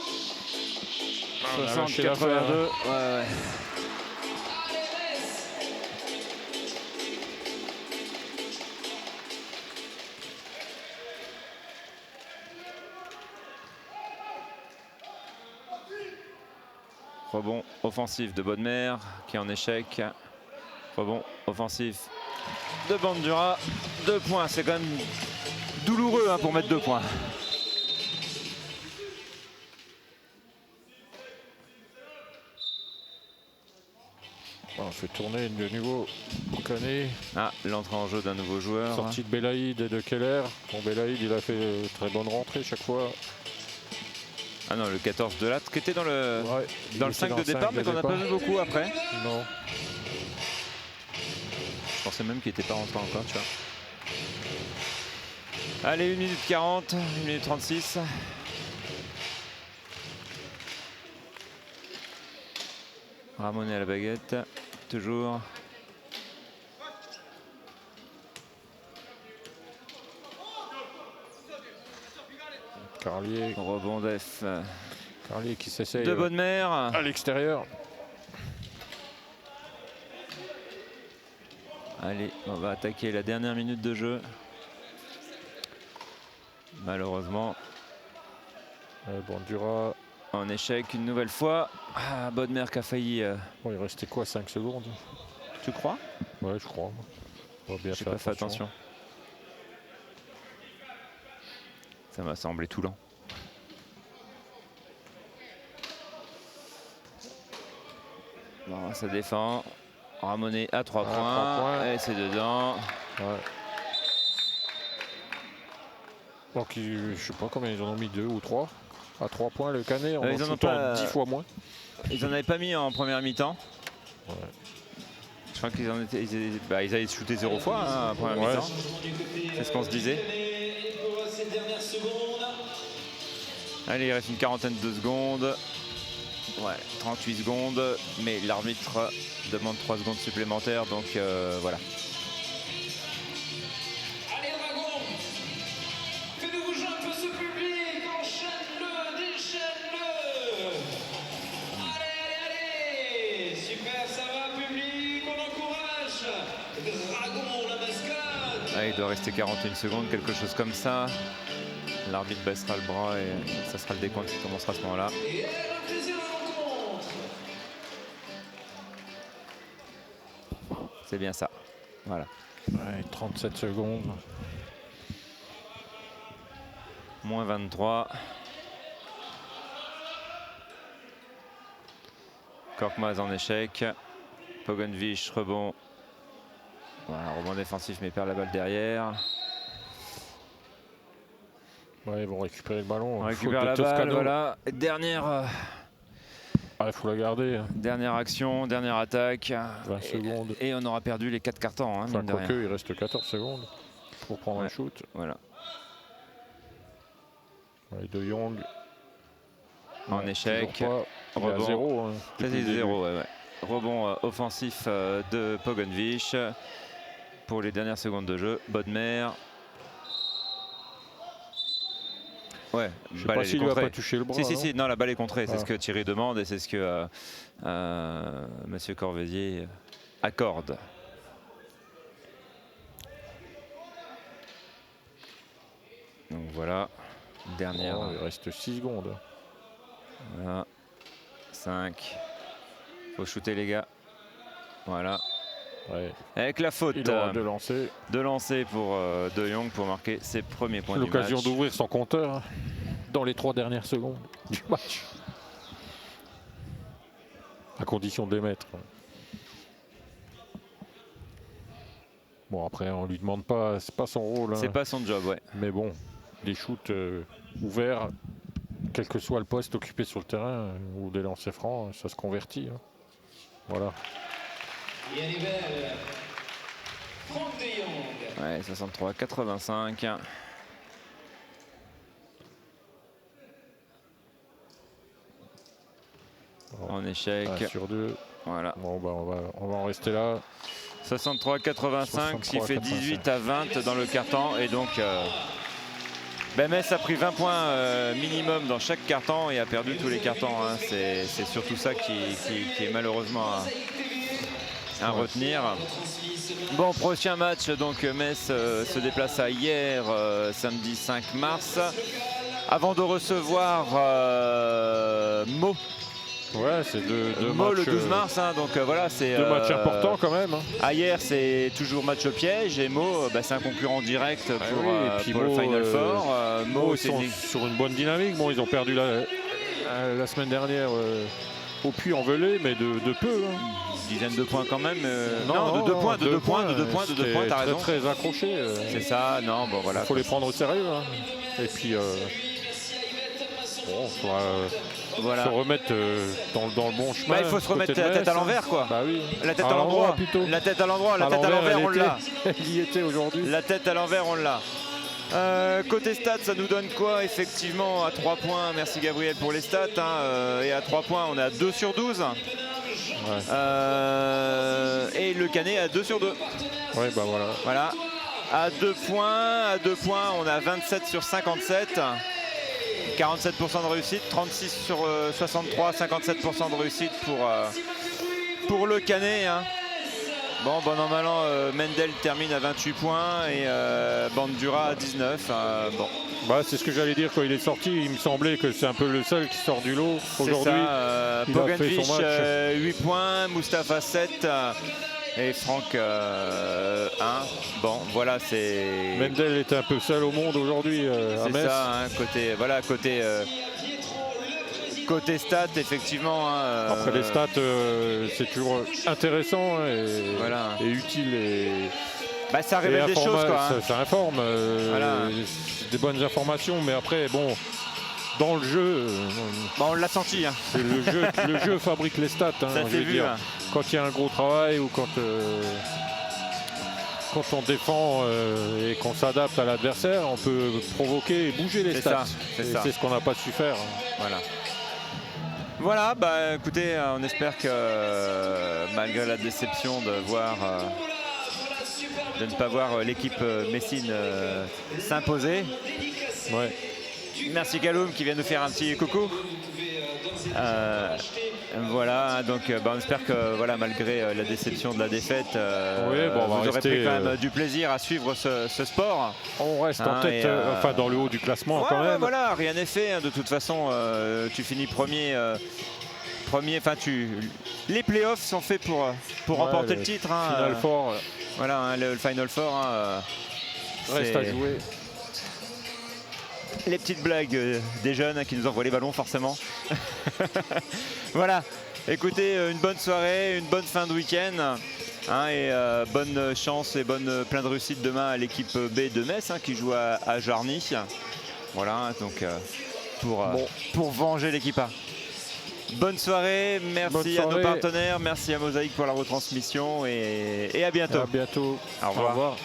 Speaker 1: 60-82. Ouais. Rebond offensif de Bodmer qui est en échec. Rebond offensif de Bandura. 2 points, c'est quand même douloureux hein, pour mettre 2 points.
Speaker 2: On fait tourner de nouveau Canet.
Speaker 1: Ah, l'entrée en jeu d'un nouveau joueur.
Speaker 2: Sortie de Belaïd et de Keller. Bon, Belaïd, il a fait très bonne rentrée chaque fois.
Speaker 1: Ah non, le 14 de Latte qui était dans le 5 de départ, mais qu'on n'a pas vu beaucoup après.
Speaker 2: Non.
Speaker 1: Je pensais même qu'il n'était pas rentré encore, tu vois. Allez, 1 minute 40, 1 minute 36. Ramonet à la baguette, toujours.
Speaker 2: Carlier.
Speaker 1: Rebond d'Ef.
Speaker 2: Carlier qui s'essaye.
Speaker 1: De Bodmer.
Speaker 2: À l'extérieur.
Speaker 1: Allez, on va attaquer la dernière minute de jeu. Malheureusement.
Speaker 2: Bandura.
Speaker 1: En échec une nouvelle fois. Ah, Bodmer qui a failli.
Speaker 2: Bon, il restait quoi, 5 secondes?
Speaker 1: Tu crois?
Speaker 2: Ouais, je crois. On va bien
Speaker 1: J'ai pas fait attention. Ça m'a semblé tout lent. Bon, ça défend. Ramonet à 3 points. Et c'est dedans.
Speaker 2: Ouais. Donc, je sais pas combien ils en ont mis, 2 ou 3. À 3 points, le Canet, en
Speaker 1: Ils en ont
Speaker 2: shootant
Speaker 1: pas-
Speaker 2: 10 fois moins.
Speaker 1: Ils en avaient pas mis en première mi-temps.
Speaker 2: Ouais.
Speaker 1: Je crois qu'ils ils avaient shooté 0 fois hein, en première
Speaker 2: Ouais.
Speaker 1: mi-temps. C'est ce qu'on se disait.
Speaker 3: Pour ces dernières secondes.
Speaker 1: Allez, il reste une quarantaine de secondes. Ouais, 38 secondes. Mais l'arbitre demande 3 secondes supplémentaires. Donc voilà.
Speaker 3: Allez, Dragon, fais-nous bouger un peu ce public, enchaîne-le, déchaîne-le. Allez, super, ça va, public, on encourage. Dragon, la mascotte.
Speaker 1: Ah, il doit rester 41 secondes, quelque chose comme ça. L'arbitre baissera le bras et ça sera le décompte qui commencera à ce moment-là.
Speaker 3: Et elle a plaisir la rencontre.
Speaker 1: C'est bien ça. Voilà.
Speaker 2: Ouais, 37 secondes.
Speaker 1: Moins 23. Korkmaz en échec. Pogonvich, rebond. Voilà, rebond défensif mais perd la balle derrière.
Speaker 2: Ouais, ils vont récupérer le ballon.
Speaker 1: On
Speaker 2: Faute
Speaker 1: récupère
Speaker 2: de
Speaker 1: la balle,
Speaker 2: Toscano.
Speaker 1: voilà. Dernière,
Speaker 2: Ah, il faut la garder. Hein.
Speaker 1: dernière action, dernière attaque.
Speaker 2: 20 secondes.
Speaker 1: Et on aura perdu les 4 cartons, hein,
Speaker 2: Enfin,
Speaker 1: mine de rien.
Speaker 2: quoique, il reste 14 secondes pour prendre un
Speaker 1: Ouais.
Speaker 2: shoot.
Speaker 1: Voilà.
Speaker 2: Ouais, De Jong.
Speaker 1: En
Speaker 2: Ouais,
Speaker 1: échec.
Speaker 2: toujours pas. Il est à
Speaker 1: Rebond.
Speaker 2: 0. Hein,
Speaker 1: Ça
Speaker 2: depuis
Speaker 1: c'est
Speaker 2: le début.
Speaker 1: 0, ouais, ouais. Rebond offensif de Pogonvich pour les dernières secondes de jeu. Bodmer. Ouais,
Speaker 2: Je sais
Speaker 1: balle,
Speaker 2: pas
Speaker 1: elle est
Speaker 2: s'il lui a
Speaker 1: contrée.
Speaker 2: pas touché le bras.
Speaker 1: Si, si,
Speaker 2: non
Speaker 1: si, non, la balle est contrée, c'est
Speaker 2: Ah.
Speaker 1: ce que Thierry demande et c'est ce que Monsieur Corvézier accorde. Donc voilà, dernière.
Speaker 2: Oh, il reste 6 secondes.
Speaker 1: Voilà. 5. Faut shooter les gars. Voilà.
Speaker 2: Ouais.
Speaker 1: Avec la faute
Speaker 2: Il aura 2 lancers.
Speaker 1: de lancer pour De Jong pour marquer ses premiers points du match.
Speaker 2: L'occasion d'ouvrir son compteur hein, dans les 3 dernières secondes du match. À condition de les mettre. Bon, après, on lui demande pas, c'est pas son rôle. Hein.
Speaker 1: C'est pas son job, ouais.
Speaker 2: Mais bon, des shoots ouverts, quel que soit le poste occupé sur le terrain, ou des lancers francs, ça se convertit. Hein. Voilà.
Speaker 3: Et elle est belle. Franck de Jong.
Speaker 1: Ouais, 63-85. En échec.
Speaker 2: 1 sur 2.
Speaker 1: Voilà.
Speaker 2: Bon, bah, on va en rester là.
Speaker 1: 63-85, qui fait 18-20 dans le quart-temps. Et donc, Metz a pris 20 points minimum dans chaque quart-temps et a perdu tous les quart-temps. Hein. C'est surtout ça qui est malheureusement à retenir. Bon, prochain match, donc Metz se déplace à hier, samedi 5 mars. Avant de recevoir Meaux.
Speaker 2: Ouais, c'est deux
Speaker 1: Meaux
Speaker 2: matchs,
Speaker 1: le 12 mars, hein, donc voilà, c'est
Speaker 2: 2 matchs importants quand même. Hein.
Speaker 1: à hier, c'est toujours match au piège et Meaux, c'est un concurrent direct pour,
Speaker 2: oui, et puis
Speaker 1: pour le
Speaker 2: Meaux,
Speaker 1: Final Four. Meaux,
Speaker 2: Ils
Speaker 1: c'est
Speaker 2: sont
Speaker 1: une-
Speaker 2: sur une bonne dynamique. Bon, ils ont perdu la semaine dernière au Puy-en-Velay, mais de peu. Hein.
Speaker 1: une dizaine de points quand même. Non, de 2 points, de 2 points, de 2 points, de 2 points, t'as raison.
Speaker 2: Très accroché.
Speaker 1: C'est ça, non, bon voilà.
Speaker 2: Il faut les prendre au sérieux. Hein. Et puis, bon, il faudra
Speaker 1: Voilà.
Speaker 2: se remettre dans le bon chemin.
Speaker 1: Il faut se remettre
Speaker 2: côté de
Speaker 1: la tête
Speaker 2: Metz,
Speaker 1: à l'envers, quoi.
Speaker 2: Bah oui.
Speaker 1: La tête à l'endroit.
Speaker 2: plutôt.
Speaker 1: La tête à l'endroit, la
Speaker 2: À
Speaker 1: tête à l'envers, on
Speaker 2: elle
Speaker 1: l'a.
Speaker 2: était- Elle y était aujourd'hui.
Speaker 1: La tête à l'envers, on l'a. Côté stats, ça nous donne quoi? Effectivement, à 3 points, merci Gabriel pour les stats. Hein, et à 3 points, on est à 2 sur 12.
Speaker 2: Ouais.
Speaker 1: Et le Canet à 2 sur 2.
Speaker 2: Ouais, bah voilà.
Speaker 1: Voilà. À 2 points, on a 27 sur 57. 47% de réussite, 36 sur 63, 57% de réussite pour le Canet. Hein. Bon, bon an, mal an, Mendel termine à 28 points et Bandura à 19. Bon.
Speaker 2: Bah, c'est ce que j'allais dire quand il est sorti. Il me semblait que c'est un peu le seul qui sort du lot
Speaker 1: C'est
Speaker 2: aujourd'hui.
Speaker 1: ça,
Speaker 2: il a fait
Speaker 1: Pogačević,
Speaker 2: son match.
Speaker 1: 8 points, Mustapha 7 et Franck 1. Bon, voilà, c'est
Speaker 2: Mendel était un peu seul au monde aujourd'hui à
Speaker 1: c'est
Speaker 2: Metz.
Speaker 1: ça, hein, côté stats, effectivement. Hein,
Speaker 2: Après les stats, c'est toujours intéressant hein, et,
Speaker 1: Voilà.
Speaker 2: et utile.
Speaker 1: Ça révèle des choses, quoi. Hein.
Speaker 2: Ça informe.
Speaker 1: Voilà.
Speaker 2: C'est des bonnes informations, mais après, bon, dans le jeu,
Speaker 1: Bon, on l'a senti. Hein.
Speaker 2: le jeu fabrique les stats. Hein,
Speaker 1: Ça
Speaker 2: je
Speaker 1: s'est
Speaker 2: veux
Speaker 1: vu.
Speaker 2: dire.
Speaker 1: Hein.
Speaker 2: Quand il y a un gros travail ou quand on défend et qu'on s'adapte à l'adversaire, on peut provoquer et bouger les
Speaker 1: C'est
Speaker 2: stats.
Speaker 1: ça, c'est
Speaker 2: Et
Speaker 1: ça.
Speaker 2: c'est ce qu'on n'a pas su faire.
Speaker 1: Voilà. Voilà, bah écoutez, on espère que malgré la déception de ne pas voir l'équipe Messine s'imposer.
Speaker 2: Ouais.
Speaker 1: Merci Kaloum qui vient nous faire un petit coucou. Voilà, donc on espère que voilà, malgré la déception de la défaite,
Speaker 2: Oui, bon, on va
Speaker 1: vous aurez
Speaker 2: rester,
Speaker 1: pris quand même du plaisir à suivre ce sport.
Speaker 2: On reste en
Speaker 1: Hein,
Speaker 2: tête,
Speaker 1: et,
Speaker 2: enfin dans le haut du classement
Speaker 1: Ouais,
Speaker 2: quand
Speaker 1: ouais,
Speaker 2: même.
Speaker 1: voilà, rien n'est fait. Hein. De toute façon, tu finis premier. Enfin, les playoffs sont faits pour remporter le titre. Hein,
Speaker 2: Final Four
Speaker 1: voilà, hein, le Final Four. Hein,
Speaker 2: reste à jouer.
Speaker 1: Les petites blagues des jeunes hein, qui nous envoient les ballons forcément. Voilà, écoutez, une bonne soirée, une bonne fin de week-end. Hein, et bonne chance et plein de réussite demain à l'équipe B de Metz hein, qui joue à Jarny. Voilà, donc pour venger l'équipe A. Bonne soirée, merci à nos partenaires, merci à Mosaïque pour la retransmission et à bientôt.
Speaker 2: À bientôt.
Speaker 1: Au revoir.
Speaker 2: Au revoir.